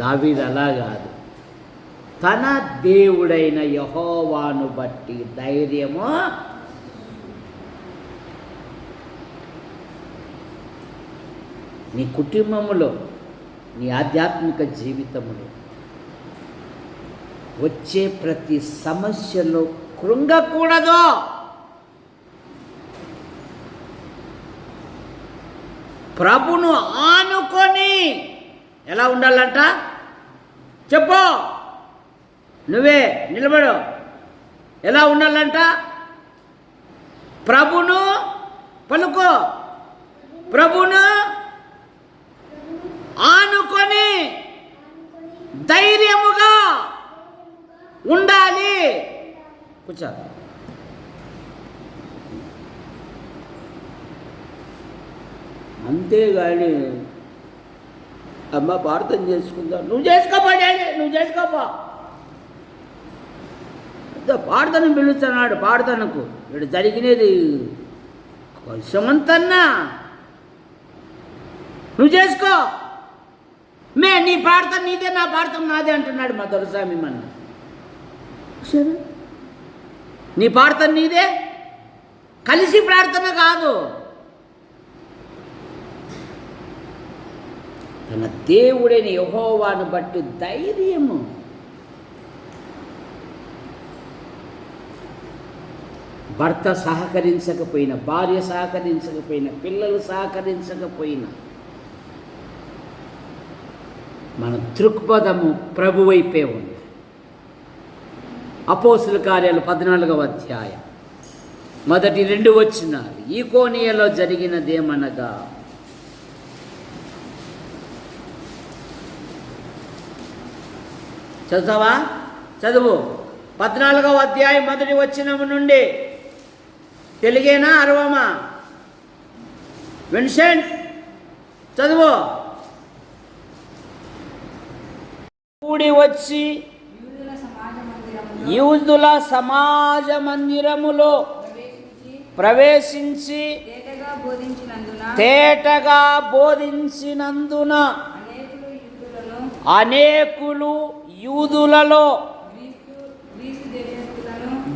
S1: దావీదు అలా కాదు, తన దేవుడైన యెహోవాను బట్టి ధైర్యము. నీ కుటుంబములో, నీ ఆధ్యాత్మిక జీవితంలో వచ్చే ప్రతి సమస్యలో కృంగకూడదు. ప్రభును ఆనుకొని ఎలా ఉండాలంట చెప్పు, నువ్వే నిలబడు. ఎలా ఉండాలంట? ప్రభును పలుకో, ప్రభును ఆనుకొని ధైర్యముగా ఉండాలి. కూర్చో. అంతేగాని అమ్మ ప్రార్థన చేసుకుందా, నువ్వు చేసుకోపో డాడీ, నువ్వు చేసుకోపో, ప్రార్థన పిలుస్తున్నాడు. ప్రార్థనకు ఇక్కడ జరిగినది కొంచెమంతన్నా నువ్వు చేసుకో, నీ ప్రార్థన నీదే, నా ప్రార్థన నాదే అంటున్నాడు మా దొరస్వామి. మన సరే, నీ ప్రార్థన నీదే, కలిసి ప్రార్థన కాదు. తన దేవుడైన యెహోవాను బట్టి ధైర్యము. భర్త సహకరించకపోయినా, భార్య సహకరించకపోయినా, పిల్లలు సహకరించకపోయినా మన దృక్పథము ప్రభు వైపే ఉంది. అపోస్తుల కార్యాలు 14వ అధ్యాయం మొదటి 2 వచనాలు. ఈకోనియలో జరిగినదేమనగా, చదువుతావా? చదువు. 14వ అధ్యాయం మొదటి వచనము నుండి. తెలుగేనా అరవమా? విన్సెంట్ చదువు. కూడి వచ్చి యూదుల సమాజ మందిరములో ప్రవేశించి తేటగా బోధించినందున అనేకులు యూదులలో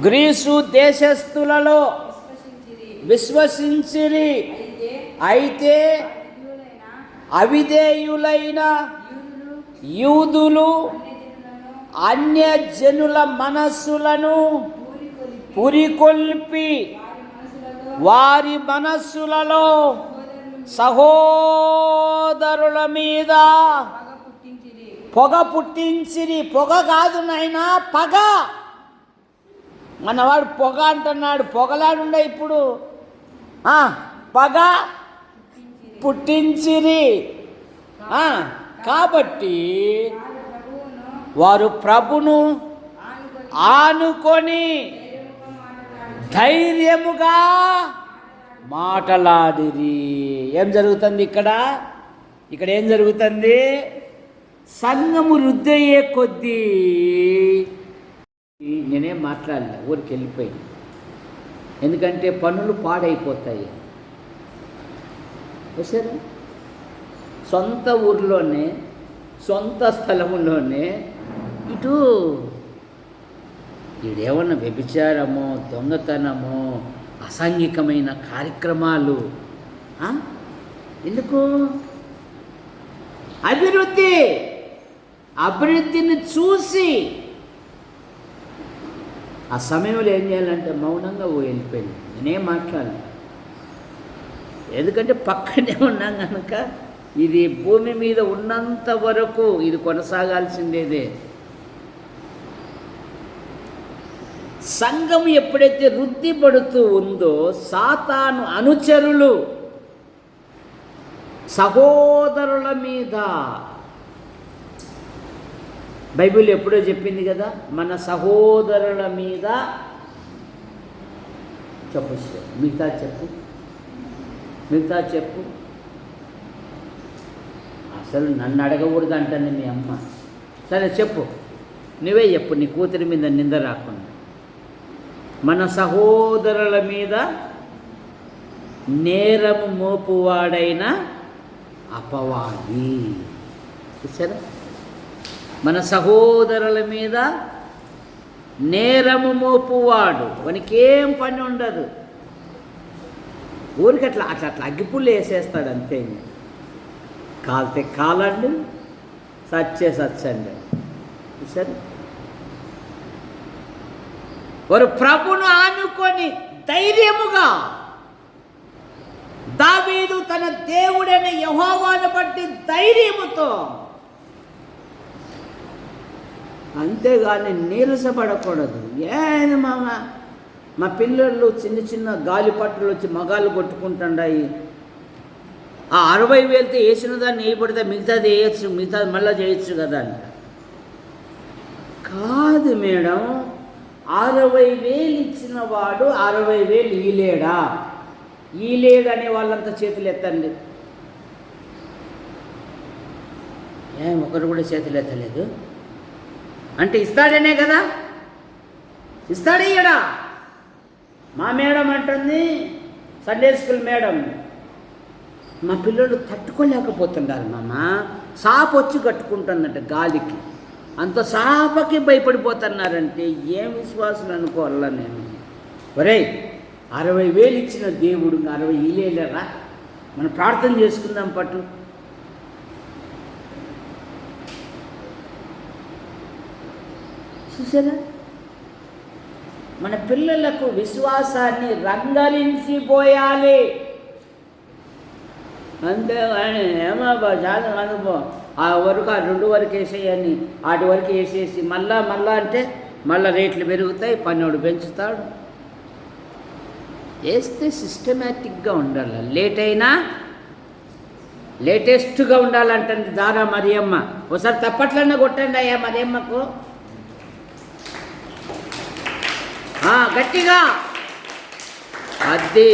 S1: గ్రీసు దేశస్థులలో విశ్వసించిరి. అయితే అవిధేయులైన యూదులు అన్యజనుల మనస్సులను పురికొల్పి వారి మనస్సులలో సహోదరుల మీద పొగ పుట్టించిరి. పొగ కాదు నాయనా, పగ. మనవాడు పొగ అంటున్నాడు, పొగలాడుండే ఇప్పుడు. పగ పుట్టించిరి. కాబట్టి వారు ప్రభును ఆనుకొని ధైర్యముగా మాటలాడిరి. ఏం జరుగుతుంది ఇక్కడ? ఇక్కడ ఏం జరుగుతుంది? సంఘము వృద్ధయ్యే కొద్దీ నేనేం మాట్లాడలే, ఊరికి వెళ్ళిపోయింది. ఎందుకంటే పనులు పాడైపోతాయి. సరే, సొంత ఊర్లోనే, సొంత స్థలంలోనే ఇటు ఈడేమన్నా వ్యభిచారమో, దొంగతనమో, అసాంఘికమైన కార్యక్రమాలు ఎందుకు? అభివృద్ధిని చూసి ఆ సమయంలో ఏం చేయాలంటే మౌనంగా వెళ్ళిపోయింది. నేనేం మాట్లాడను, ఎందుకంటే పక్కనే ఉన్నాం కనుక ఇది భూమి మీద ఉన్నంత వరకు ఇది కొనసాగాల్సిందేదే. సంఘం ఎప్పుడైతే వృద్ధి పడుతూ ఉందో సాతాను అనుచరులు సహోదరుల మీద, బైబిల్ ఎప్పుడో చెప్పింది కదా, మన సహోదరుల మీద చెప్పు, మిగతా చెప్పు. అసలు నన్ను అడగకూడదు అంటుంది మీ అమ్మ. సరే చెప్పు, నువ్వే చెప్పు, నీ కూతురి మీద నింద రాకుండా. మన సహోదరుల మీద నేరము మోపువాడైన అపవాది. చూసారా? మన సహోదరుల మీద నేరము మోపువాడు. వానికేం పని ఉండదు, ఊరికి అట్లా అగ్గిపుల్లు వేసేస్తాడు అంతే. కాలితే కాలండి, సచ్చండి. చూసారు? వారు ప్రభును ఆనుకొని ధైర్యముగా, దావీదు తన దేవుడైన యెహోవాను బట్టి ధైర్యముతో, అంతేగాని నీరసపడకూడదు. ఏను మా పిల్లలు చిన్న చిన్న గాలిపట్టులు వచ్చి మగాళ్ళు కొట్టుకుంటుండాయి. ఆ 60,000తో వేసిన దాన్ని వేయబడితే మిగతాది వేయచ్చు, మిగతాది మళ్ళీ చేయొచ్చు కదా అంట. కాదు మేడం, 60,000 ఇచ్చిన వాడు 60,000 ఈలేడనే వాళ్ళంతా చేతులు ఎత్తండి. ఒకరు కూడా చేతులు ఎత్తలేదు అంటే ఇస్తాడనే కదా, ఇస్తాడయ్యడా. మా మేడం అంటుంది, సండే స్కూల్ మేడం, మా పిల్లలు తట్టుకోలేకపోతున్నారు మామ, సాపు వచ్చి కట్టుకుంటుందంట గాలికి, అంత సాపకి భయపడిపోతున్నారంటే ఏం విశ్వాసం అనుకోవాలా నేను. ఒరే, 60,000 ఇచ్చిన దేవుడు 60 ఇయ్యలేరా? మనం ప్రార్థన చేసుకుందాం పట్టు. చూసారా? మన పిల్లలకు విశ్వాసాన్ని రంగరించిపోయాలి. అంతేగాని ఏమో చాలా అనుభవం ఆ వరకు, ఆ 2 వరకు వేసేయని వాటి వరకు వేసేసి మళ్ళా అంటే మళ్ళీ రేట్లు పెరుగుతాయి, పన్నోడు పెంచుతాడు. వేస్తే సిస్టమేటిక్గా ఉండాలి, లేట్ అయినా లేటెస్ట్గా ఉండాలంటుంది దారా మరియమ్మ. ఒకసారి తప్పట్లన్నా కొట్టండి అయ్యా మరియమ్మకు గట్టిగా. అది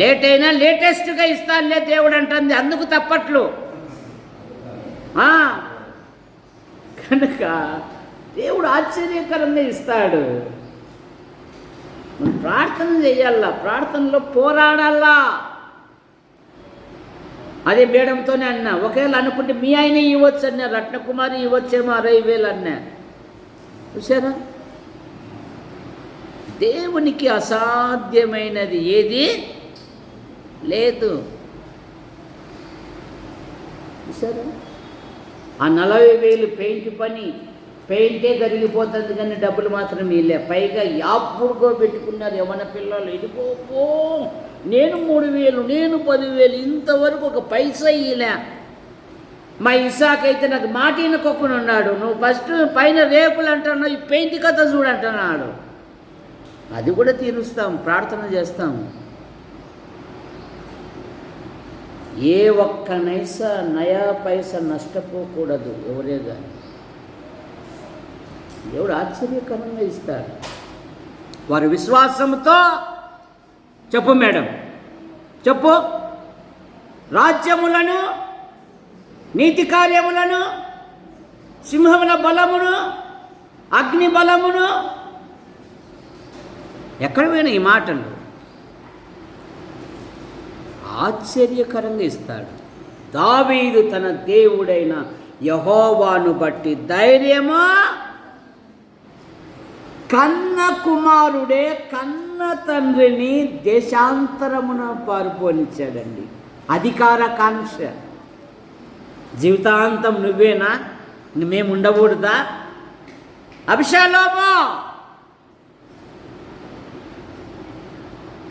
S1: లేట్ అయినా లేటెస్ట్గా ఇస్తానులే దేవుడు అంటుంది, అందుకు తప్పట్లు. కనుక దేవుడు ఆశ్చర్యకరంగా ఇస్తాడు. మనం ప్రార్థన చేయాలా, ప్రార్థనలో పోరాడాలా. అదే మేడంతోనే అన్నా, ఒకవేళ అనుకుంటే మీ ఆయన ఇవ్వచ్చు అన్నా, రత్నకుమారి ఇవ్వచ్చేమో 60,000 అన్నా. చూసారా? దేవునికి అసాధ్యమైనది ఏది లేదు. చూసారా? ఆ 40,000 పెయింట్ పని పెయింటే కరిగిపోతుంది కానీ డబ్బులు మాత్రం వీళ్ళే. పైగా యాప్పుడుకో పెట్టుకున్నారు యవన పిల్లలు. ఇదిగో నేను 3,000, నేను 10,000, ఇంతవరకు ఒక పైసా ఇలే. మా ఇసాక్ అయితే నాకు మాటిన కొక్కుని ఉన్నాడు, నువ్వు ఫస్ట్ పైన రేకులు అంటున్నావు, ఈ పెయింట్ కథ చూడంటున్నాడు. అది కూడా తీరుస్తాం, ప్రార్థన చేస్తాం. ఏ ఒక్క నయా పైసా నష్టపోకూడదు ఎవరే కానీ. దేవుడు ఆశ్చర్యకరంగా ఇస్తాడు. వారి విశ్వాసంతో చెప్పు మేడం, చెప్పు. రాజ్యములను, నీతి కార్యములను, సింహముల బలమును, అగ్ని బలమును, ఎక్కడ పోయినా ఈ మాటలు ఆశ్చర్యకరంగా ఇస్తాడు. దావీదు తన దేవుడైన యెహోవాను బట్టి ధైర్యమా, కన్న కుమారుడే కన్న తండ్రిని దేశాంతరమున పారిపోనిచ్చాడండి. అధికార కాంక్ష. జీవితాంతం నువ్వేనా, మేము ఉండకూడదా? అభిషేలోమో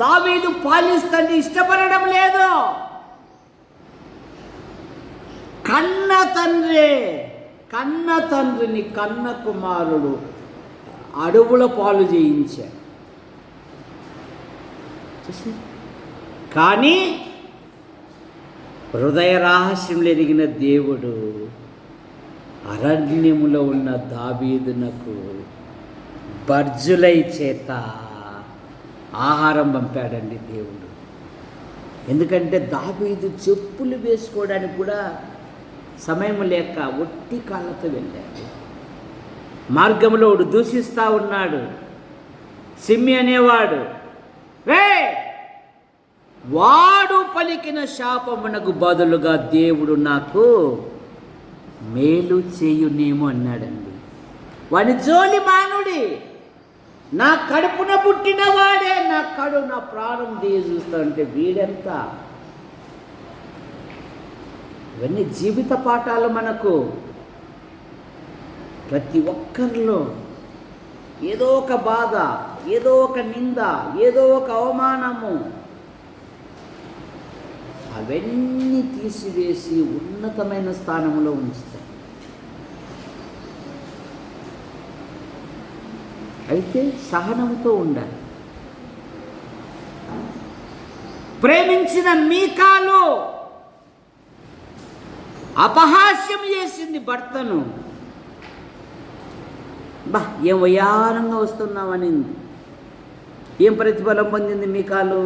S1: దావీదు పాలిస్తాన్ని ఇష్టపడడం లేదు. కన్న తండ్రిని కన్న కుమారుడు అడవుల పాలు చేయించాడు. కానీ హృదయ రహస్యంలో ఎరిగిన దేవుడు అరణ్యములో ఉన్న దావీదునకు బర్జులై చేత ఆహారం పంపాడండి దేవుడు. ఎందుకంటే దావీదు చెప్పులు వేసుకోవడానికి కూడా సమయం లేక ఒట్టి కాళ్ళతో వెళ్ళాడు. మార్గంలో ఒకడు దూషిస్తూ ఉన్నాడు, సిమ్మి అనేవాడు. వాడు పలికిన శాపమునకు బదులుగా దేవుడు నాకు మేలు చేయునేమో అన్నాడండి. వాని జోలి మానుడి, నా కడుపున పుట్టిన వాడే నా ప్రాణం తీయ చూస్తా అంటే వీడెంత. ఇవన్నీ జీవిత పాఠాలు మనకు. ప్రతి ఒక్కరిలో ఏదో ఒక బాధ, ఏదో ఒక నింద, ఏదో ఒక అవమానము, అవన్నీ తీసివేసి ఉన్నతమైన స్థానంలో ఉంచుతాయి. అయితే సహనంతో ఉండాలి. ప్రేమించిన మీకాలు అపహాస్యం చేసింది భర్తను. ఏం వయారంగా వస్తున్నావని. ఏం ప్రతిఫలం పొందింది మీకాలు?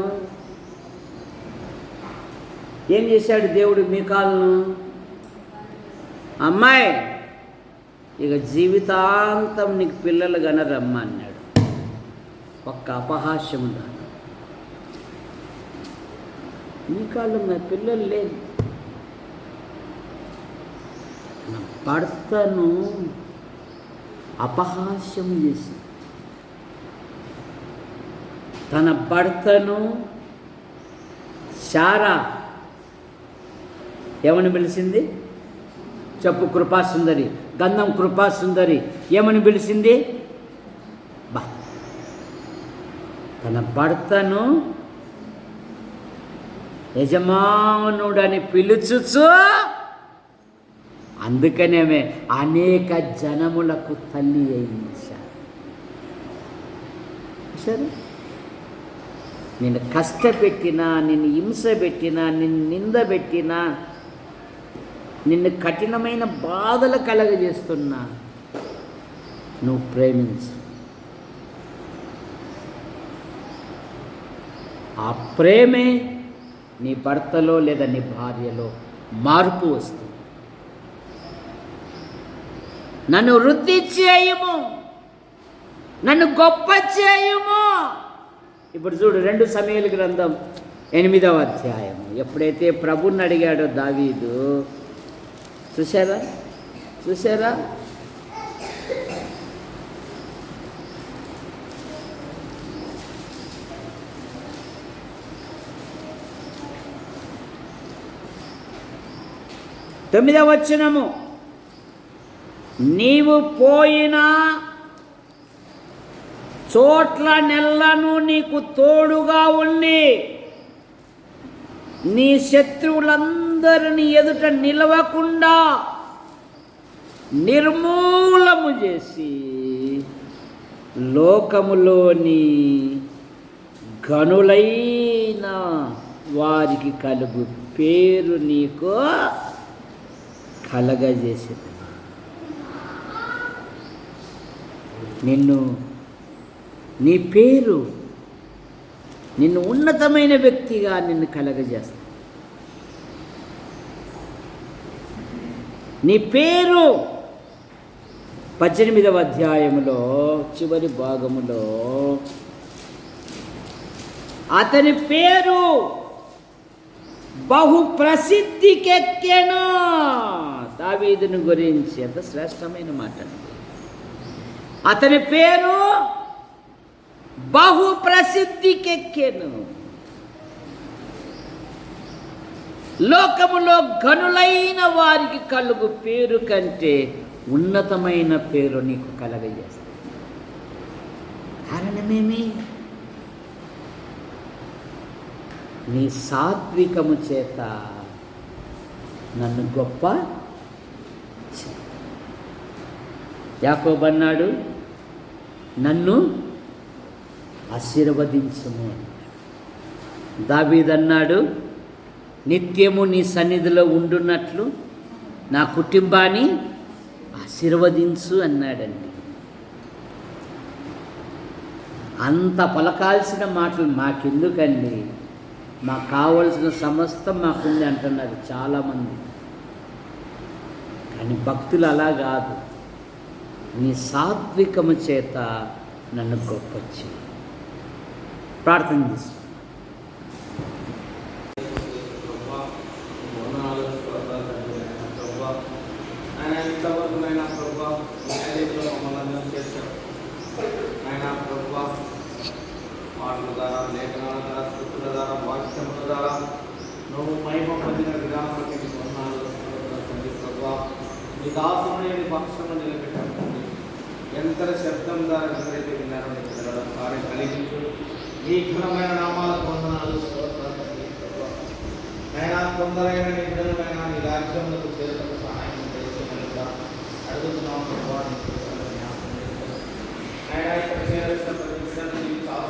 S1: ఏం చేశాడు దేవుడు మీకాలను? అమ్మాయి, ఇక జీవితాంతం నీకు పిల్లలు కనరమ్మ అన్నాడు. ఒక్క అపహాస్యం దాని. మీకాలు పిల్లలు లేదు. నా భర్తను అపహాస్యం చేసి, తన భర్తను శారా ఏమని పిలిచింది? చెప్పు కృపాసుందరి, గంధం కృపాసుందరి ఏమని పిలిచింది? తన భర్తను యజమానుడని పిలుచుచు, అందుకనేమే అనేక జనములకు తల్లి అయించారు. సరే, నిన్ను కష్టపెట్టినా, నిన్ను హింస పెట్టినా, నిన్ను నింద పెట్టినా, నిన్ను కఠినమైన బాధలు కలగజేస్తున్నా, నువ్వు ప్రేమించు. ఆ ప్రేమే నీ భర్తలో లేదా నీ భార్యలో మార్పు వస్తుంది. నన్ను వృద్ధి చేయము, నన్ను గొప్ప చేయము. ఇప్పుడు చూడు, 2 సమూయేలు గ్రంథం 8వ అధ్యాయము. ఎప్పుడైతే ప్రభుని అడిగాడో దావీదు, చూసారా? తొమ్మిదవ వచనము, నీవు పోయిన చోట్ల నెల్లను నీకు తోడుగా ఉండి నీ శత్రువులందరినీ ఎదుట నిలవకుండా నిర్మూలము చేసి లోకములోని గనులైన వారికి కలుగు పేరు నీకు కలగజేసింది. నీ పేరు నిన్ను ఉన్నతమైన వ్యక్తిగా నిన్ను కలగజేస్తుంది. నీ పేరు 18వ అధ్యాయములో చివరి భాగములో అతని పేరు బహు ప్రసిద్ధికెక్కెను. దావీదుని గురించి ఎంత శ్రేష్టమైన మాట. అతని పేరు బహు ప్రసిద్ధికెక్కెను. లోకములో గనులైన వారికి కలుగు పేరు కంటే ఉన్నతమైన పేరు నీకు కలగజేస్తుంది. కారణమేమి? నీ సాత్వికము చేత నన్ను గొప్ప. యాకోబు అన్నాడు, నన్ను ఆశీర్వదించుము. దావీదు అన్నాడు, నిత్యము నీ సన్నిధిలో ఉండున్నట్లు నా కుటుంబాన్ని ఆశీర్వదించు అన్నాడండి. అంత పలకాల్సిన మాటలు మాకెందుకండి? మాకు కావలసిన సమస్తం మాకుంది అంటున్నారు చాలామంది. కానీ భక్తులు అలా కాదు. నీ సాత్వికము చేత నన్ను గొప్పచ్చి. ప్రార్థన చేస్తాను.
S2: మాటల ద్వారా, లేఖనాల ద్వారా, స్థుతుల ద్వారా, వాక్యముల ద్వారా నువ్వు మహిమ పొందిన విధానం బట్టి నీకు వందనాలు తండ్రి ప్రభువా. నీ దాసుని పక్షము నిలబెట్టండి. ఎంత శబ్దం ద్వారా ఎవరైతే విన్నారో నీకు తెలవడం కార్యం కలిగించు. నీ ఘనమైన నామాలకు వందనాలు స్తోత్రాలు తండ్రి ప్రభువా. నైనా కొందరైన నీ బిడ్డలైనా నీ రాజ్యములకు చేరుటకు సహాయం చేసేమనిగా అడుగుతున్నాం ప్రభువా. నైనా ఇక్కడ చేయాల్సిన ప్రతి విషయాన్ని నీకు చాలా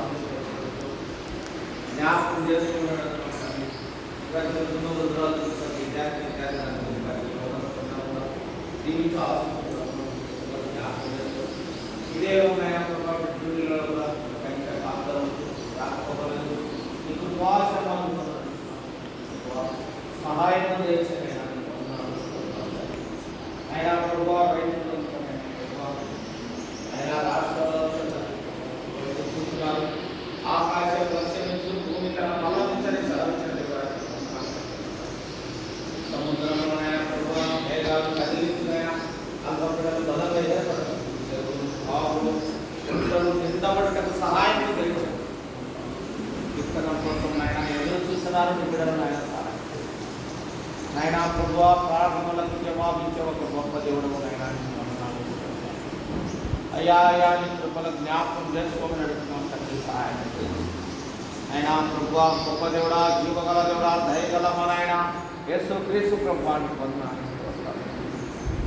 S2: జ్ఞాపకం చేసుకున్నాడు. ఇదే ఉన్నాయా కూడా నీకు సహాయం చేసే అయినా ప్రభావ అయినా రాష్ట్రాల్లో చూస్తున్నారు. ఆకాశం వర్షమించు, భూమి తన ఫలమించని సెలవించండి. సముద్రంలో ప్రభావ మేఘాలు కదిలించునైనా అల్పపిల్లలు బలంగా ఏర్పడదు. ఆవులు నిందబడటకు సహాయం కలిగించండి. విత్తనం కోసం ఆయన ఎదురు చూస్తున్నారు. నిబిడలను ఆయన సహాయం ఆయన ప్రభావ ప్రార్థనలకు జవాబించే ఒక గొప్ప దేవుడు ఆయన. అయ్యా అయ్యా నీ కృపల జ్ఞాపకం చేసుకోమని అడుగుతున్నాం తండ్రి. సహాయం అయినా ప్రభువా, గొప్ప దేవుడా, జీవగల దేవుడా, దయగల నాయన యేసు క్రీస్తు ప్రభువాన్ని పొందినాను.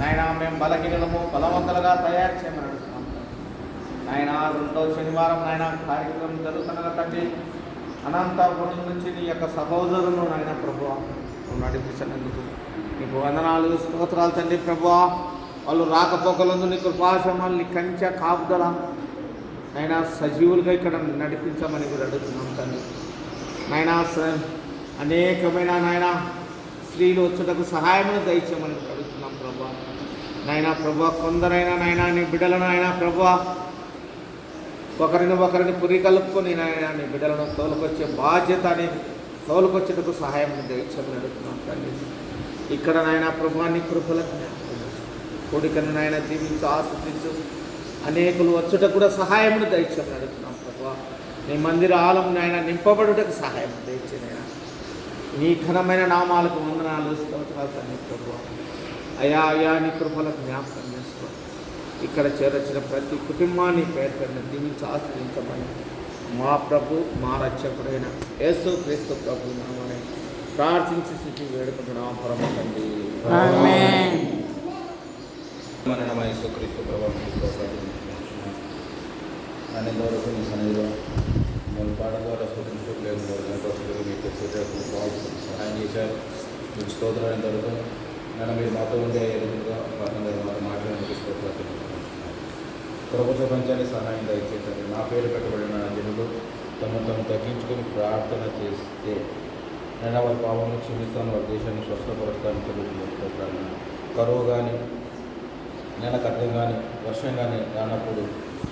S2: నాయనా మేము బలహీనము బలవంతులుగా తయారు చేయమని అడుగుతున్నాం. నాయన 2వ శనివారం నాయన కార్యక్రమం జరుగుతున్న తండ్రి అనంతపురం నుంచి నీ యొక్క సహోదరులను నాయన ప్రభువా నువ్వు నడిపించినందుకు నీకు వందనాలు స్తోత్రాలు తండ్రి ప్రభువా. వాళ్ళు రాకపోకలందు నీ కృపాశమాలు నీ కంచె కాపుదల నైనా సజీవులుగా ఇక్కడ నడిపించమని కూడా అడుగుతున్నాం తండ్రి. నైనా అనేకమైన నాయన స్త్రీలు వచ్చుటకు సహాయమును దయచేయమని అడుగుతున్నాం ప్రభా. నైనా ప్రభా, కొందరైనా నాయనా నీ బిడ్డలను అయినా ప్రభా ఒకరిని పురి కలుపుకొని నాయన నీ బిడ్డలను తోలుకొచ్చే బాధ్యత అని తోలుకొచ్చేటకు సహాయం దయచేయమని అడుగుతున్నాం తండ్రి. ఇక్కడ నాయన ప్రభా నీ కృపలకు కోడికను నాయన దీవించు, ఆస్వాదించు. అనేకులు వచ్చుట కూడా సహాయమును దయచేయమని అడుగుతున్నాం ప్రభా. నీ మందిర ఆలయం నాయన నింపబడుటకు సహాయం దయచేయనైనా. నీ ఘనమైన నామాలకు వందనాలు స్తోత్రాలు తండ్రి ప్రభువా. అయా నీ కృపల జ్ఞాపకం చేసుకో. ఇక్కడ చేరొచ్చిన ప్రతి కుటుంబాన్ని పేరు పెట్టిన దీవించి ఆశ్రయించమని మా ప్రభు మా రక్షకుడైన యేసు క్రీస్తు ప్రభు నామమున ప్రార్థించి స్థితి వేడుకుంటున్నాం పరమ తండ్రి.
S3: ఆమేన్.
S4: మన యేసుక్రీస్తు ప్రభువు నన్ను ఇంతవరకు మీ సన్నిధిలో మూడు పాటల ద్వారా స్థుతించుకోలేదు మీకు సహాయం చేశారు. మీకు స్తోత్రం ఇంతవరకు నన్ను మీరు మాతో ఉండే ఎదురుగా మాతో మాట్లాడడానికి ప్రపంచానికి సహాయం దయచేశారు. నా పేరు పెట్టబడిన జనులు తమను తగ్గించుకొని ప్రార్థన చేస్తే నేను వారి పాపంలో క్షమిస్తాను, వారి దేశాన్ని స్వస్థపరుస్తాను తెలుగుతాను. కరువు కానీ నెల కట్టం కానీ వర్షం కానీ రానప్పుడు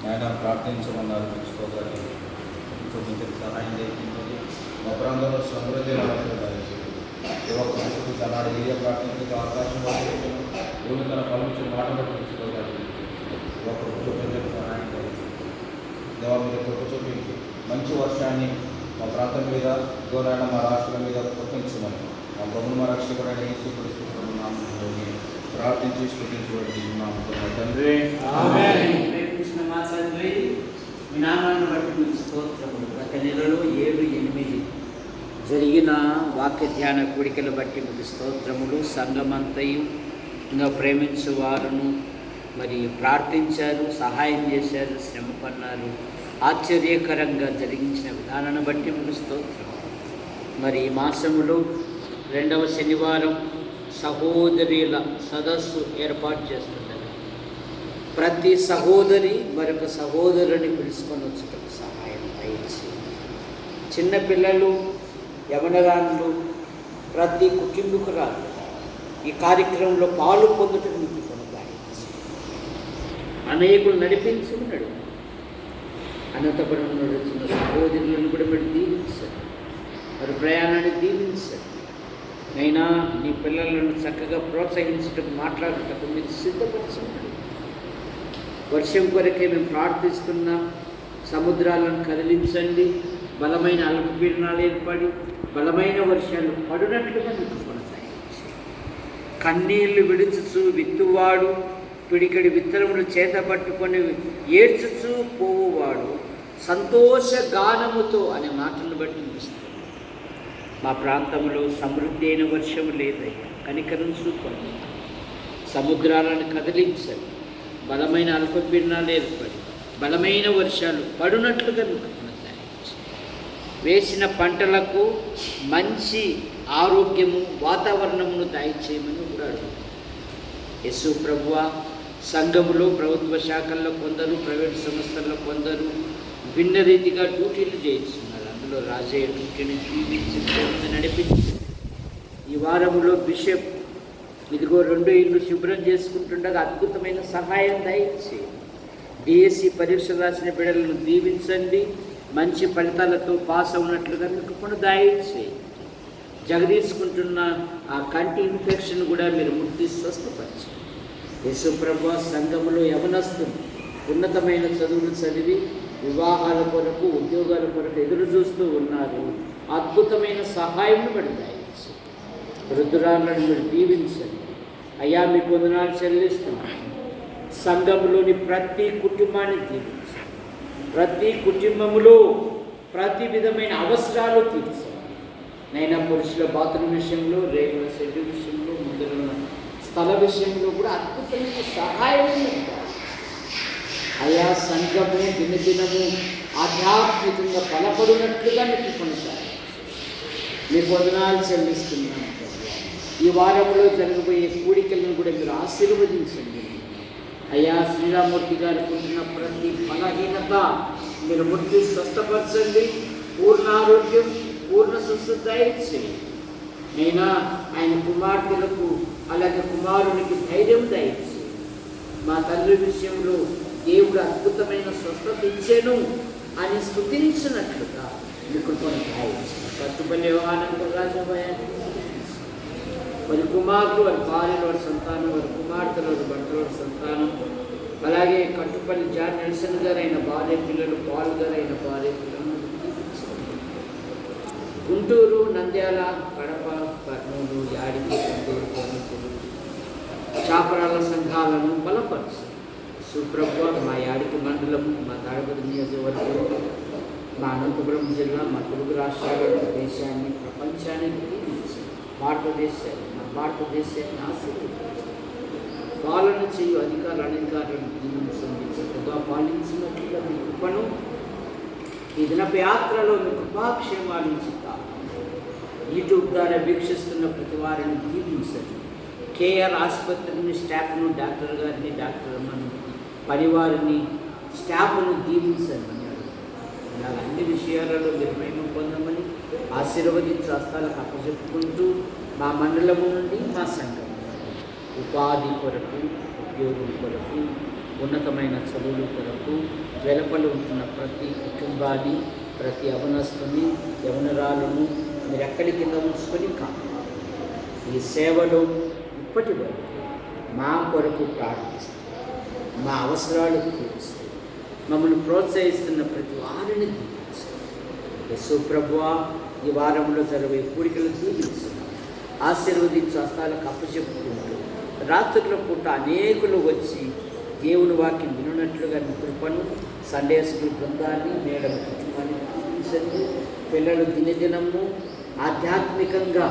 S4: ఆయన ప్రార్థించమన్నారు. మీకు స్తోత్రాన్ని చూపించండి, సహాయం చేయించండి. మా ప్రాంతంలో సమృద్ధి తనాడు ఏరియా ప్రార్థించి ఆకాశం దేవుని తన ఫలించిన మాట బట్టి తీసుకోవాలి. కృప చూపించండి, సహాయం చేయండి. దేవా మీద కృప చూపించి మంచి వర్షాన్ని మా ప్రాంతం మీద దూరాయన మా రాష్ట్రం మీద పుట్టించమని మా ప్రభువు మా రక్షకుడైన యేసుక్రీస్తు ప్రభువు నామములో ప్రార్థించి స్తుతించబడి నామములో తండ్రి.
S1: ప్రేమించిన మా తండ్రి, మీ నామాన్ని బట్టి మీకు స్తోత్రములు. గత నెలలో 7, 8 జరిగిన వాక్య ధ్యాన కూడికలు బట్టి మీకు స్తోత్రములు. సంఘమంతయు ఇంకా ప్రేమించే వారును మరి ప్రార్థించారు, సహాయం చేశారు, శ్రమ పన్నారు. ఆశ్చర్యకరంగా జరిగించిన విధానాన్ని బట్టి మీకు స్తోత్రం. మరి ఈ మాసములో 2వ శనివారం సహోదరుల సదస్సు ఏర్పాటు చేస్తున్నారు. ప్రతి సహోదరి మరొక సహోదరుని పిలుచుకొని వచ్చటకు సహాయం అయ్యింది. చిన్నపిల్లలు, యవనరాళ్ళు, ప్రతి కుటుంబకురాలు ఈ కార్యక్రమంలో పాలు పొందుటకు మీకు కొనసాగించి అనేకులు నడిపించుకున్నాడు. అనంతపురం నుండి వచ్చిన సహోదరులను కూడా మీరు దీవించారు, వారి ప్రయాణాన్ని దీవించారు. అయినా నీ పిల్లలను చక్కగా ప్రోత్సహించటం, మాట్లాడటం మీరు సిద్ధపరచుకున్నాడు. వర్షం కొరకే మేము ప్రార్థిస్తున్నాం. సముద్రాలను కదిలించండి, బలమైన అల్పపీడనాలు ఏర్పడి బలమైన వర్షాలు పడినట్లుగా మీకు కొనసాగించి కన్నీళ్లు విడుచుచు విత్తువాడు పిడికడి విత్తనములు చేత పట్టుకొని ఏడ్చుచూ పోవువాడు సంతోష గానముతో అనే మాటలను బట్టి చూస్తాం. మా ప్రాంతంలో సమృద్ధి అయిన వర్షం లేదయ్యా, కనికరం చూపండి. సముద్రాలను కదిలించండి, బలమైన అల్పపీడనాలు ఏర్పడి బలమైన వర్షాలు పడినట్లుగా మీకు కొనసాగించి వేసిన పంటలకు మంచి ఆరోగ్యము వాతావరణమును దయచేయమని కూడా అడుగుతాం. యేసు ప్రభువా, సంఘములో ప్రభుత్వ శాఖల్లో కొందరు, ప్రైవేట్ సంస్థల్లో కొందరు భిన్న రీతిగా డ్యూటీలు చేయిస్తున్నారు. అందులో రాజయ్య డ్యూటీని జీవించి నడిపించి ఈ వారములో బిషప్ ఇదిగో 2 ఇళ్ళు శుభ్రం చేసుకుంటుండగా అద్భుతమైన సహాయం దయచేసి డిఎస్సి పరీక్ష రాసిన బిడ్డలను దీవించండి, మంచి ఫలితాలతో పాస్ అవునట్లుగా మీకు కూడా దయచేసి జగదీసుకుంటున్న ఆ కంటి ఇన్ఫెక్షన్ కూడా మీరు ముట్టి స్వస్థపరచండి. యేసు ప్రభువా, సంఘములో యవనస్తులు ఉన్నతమైన చదువులు చదివి వివాహాల కొరకు, ఉద్యోగాల కొరకు ఎదురు చూస్తూ ఉన్నారు. అద్భుతమైన సహాయం పెడతాయి. వృద్ధురాలను మీరు దీవించండి అయ్యా. మీకు వందనాలు చెల్లిస్తున్నాను. సంఘంలోని ప్రతి కుటుంబాన్ని దీవించండి. ప్రతి కుటుంబములో ప్రతి విధమైన అవసరాలు తీర్చండి. నైనా పురుషుల బాత్రూమ్ విషయంలో, రేగుల షెడ్ విషయంలో, ముందున్న స్థల విషయంలో కూడా అద్భుతమైన సహాయం ఉంటారు. అయా సంఘము దినదినము ఆధ్యాత్మికంగా బలపడినట్లుగా మీకు కొనసాగి మీకు వందనాలు చెల్లిస్తున్నాను. ఈ వారంలో జరగబోయే కూడికలను కూడా మీరు ఆశీర్వదించండి అయ్యా. శ్రీరామూర్తి గారు పొందిన ప్రతి బలహీనత మీరు ముట్టి స్వస్థపరచండి. పూర్ణ ఆరోగ్యం, పూర్ణ స్వస్థత దయచేయండి. అయినా ఆయన కుమార్తెలకు అలాగే కుమారునికి ధైర్యం దయచేయండి. మా తండ్రి విషయంలో దేవుడు అద్భుతమైన స్వస్థత ఇచ్చాను అని స్తుతించినట్లుగా మీకు కొనసాగించండి. కట్టుబడి వ్యవహారంతో రాజభయాన్ని వారి కుమారులు, వారి భార్యలు, వారి సంతానం, వారి కుమార్తెలు, వారి భర్తలు, వారి సంతానం, అలాగే కట్టుపల్లి జాన్ నెల్సన్ గారు అయిన భార్య పిల్లలు, పాల్ గారు అయిన భార్య పిల్లలు, గుంటూరు, నంద్యాల, కడప, కర్నూలు, యాడికి, గుంటూరు, కోనసీమ, చాపరాల సంఘాలను బలపరుచు. సుప్రభు మా యాడికి మండలం, మా తాడపతి నియోజకవర్గం, మా అనంతపురం జిల్లా, మా తెలుగు రాష్ట్రాలను, దేశాన్ని, ప్రపంచాన్ని దీవించు. భారతదేశాన్ని, మా భారతదేశాన్ని ఆశీర్వదించు. పాలన చేయు అధికారులను దీవించండి. చక్కగా పాలించినట్లుగా మీ కృపను ఈ దినపు యాత్రలో మీ కృపాక్షేమాలను చిత్తారు. యూట్యూబ్ ద్వారా వీక్షిస్తున్న ప్రతి వారిని దీవించండి. కేఆర్ ఆసుపత్రిని, స్టాఫ్ను, డాక్టర్ గారిని, డాక్టర్ అమ్మని, పరివారిని, స్టాఫ్ను దీవించండి. ఇలాగ అన్ని విషయాలలో నిర్ణయం పొందమని ఆశీర్వదించి హస్తాలకు అప్పచెప్పుకుంటూ మా మండలము నుండి మా సంఘం ఉపాధి కొరకు, ఉద్యోగం కొరకు, ఉన్నతమైన చదువుల కొరకు వెలుపల ఉంటున్న ప్రతి కుటుంబాన్ని, ప్రతి యవనస్తుని, యవనరాలను మీరు ఎక్కడి కింద ఉంచుకొని ఈ సేవలో ఇప్పటి వరకు మా కొరకు ప్రార్థిస్తూ, మా అవసరాలు తీరుస్తూ, మమ్మల్ని ప్రోత్సహిస్తున్న ప్రతి వారిని దీవించండి. యేసు ప్రభువా, ఈ వారంలో జరిగే కూడికలు దీవించున్నాం. ఆశీర్వదించి హస్తాలకు అప్పచెప్పుకుంటూ రాత్రుల పూట అనేకులు వచ్చి దేవుని వాక్యం వినున్నట్లుగా మీ కృపను, సండే స్కూల్ బృందాన్ని, మేడం కుటుంబాన్ని దీవించండి. పిల్లలు దినదినము ఆధ్యాత్మికంగా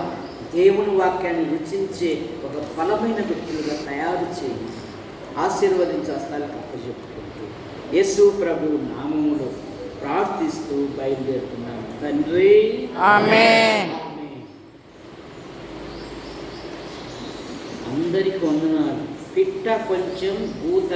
S1: దేవుని వాక్యాన్ని రుచించే ఒక బలమైన వ్యక్తులుగా తయారు చేయి. ఆశీర్వదించి హస్తాలకు అప్పచెప్పుకుంటూ యేసు ప్రభు నామములో ప్రార్థిస్తూ బయలుదేరుతున్నాను తండ్రి.
S3: ఆమేన్.
S1: అందరికీ వందనాలు. పిట్ట కొంచెం భూత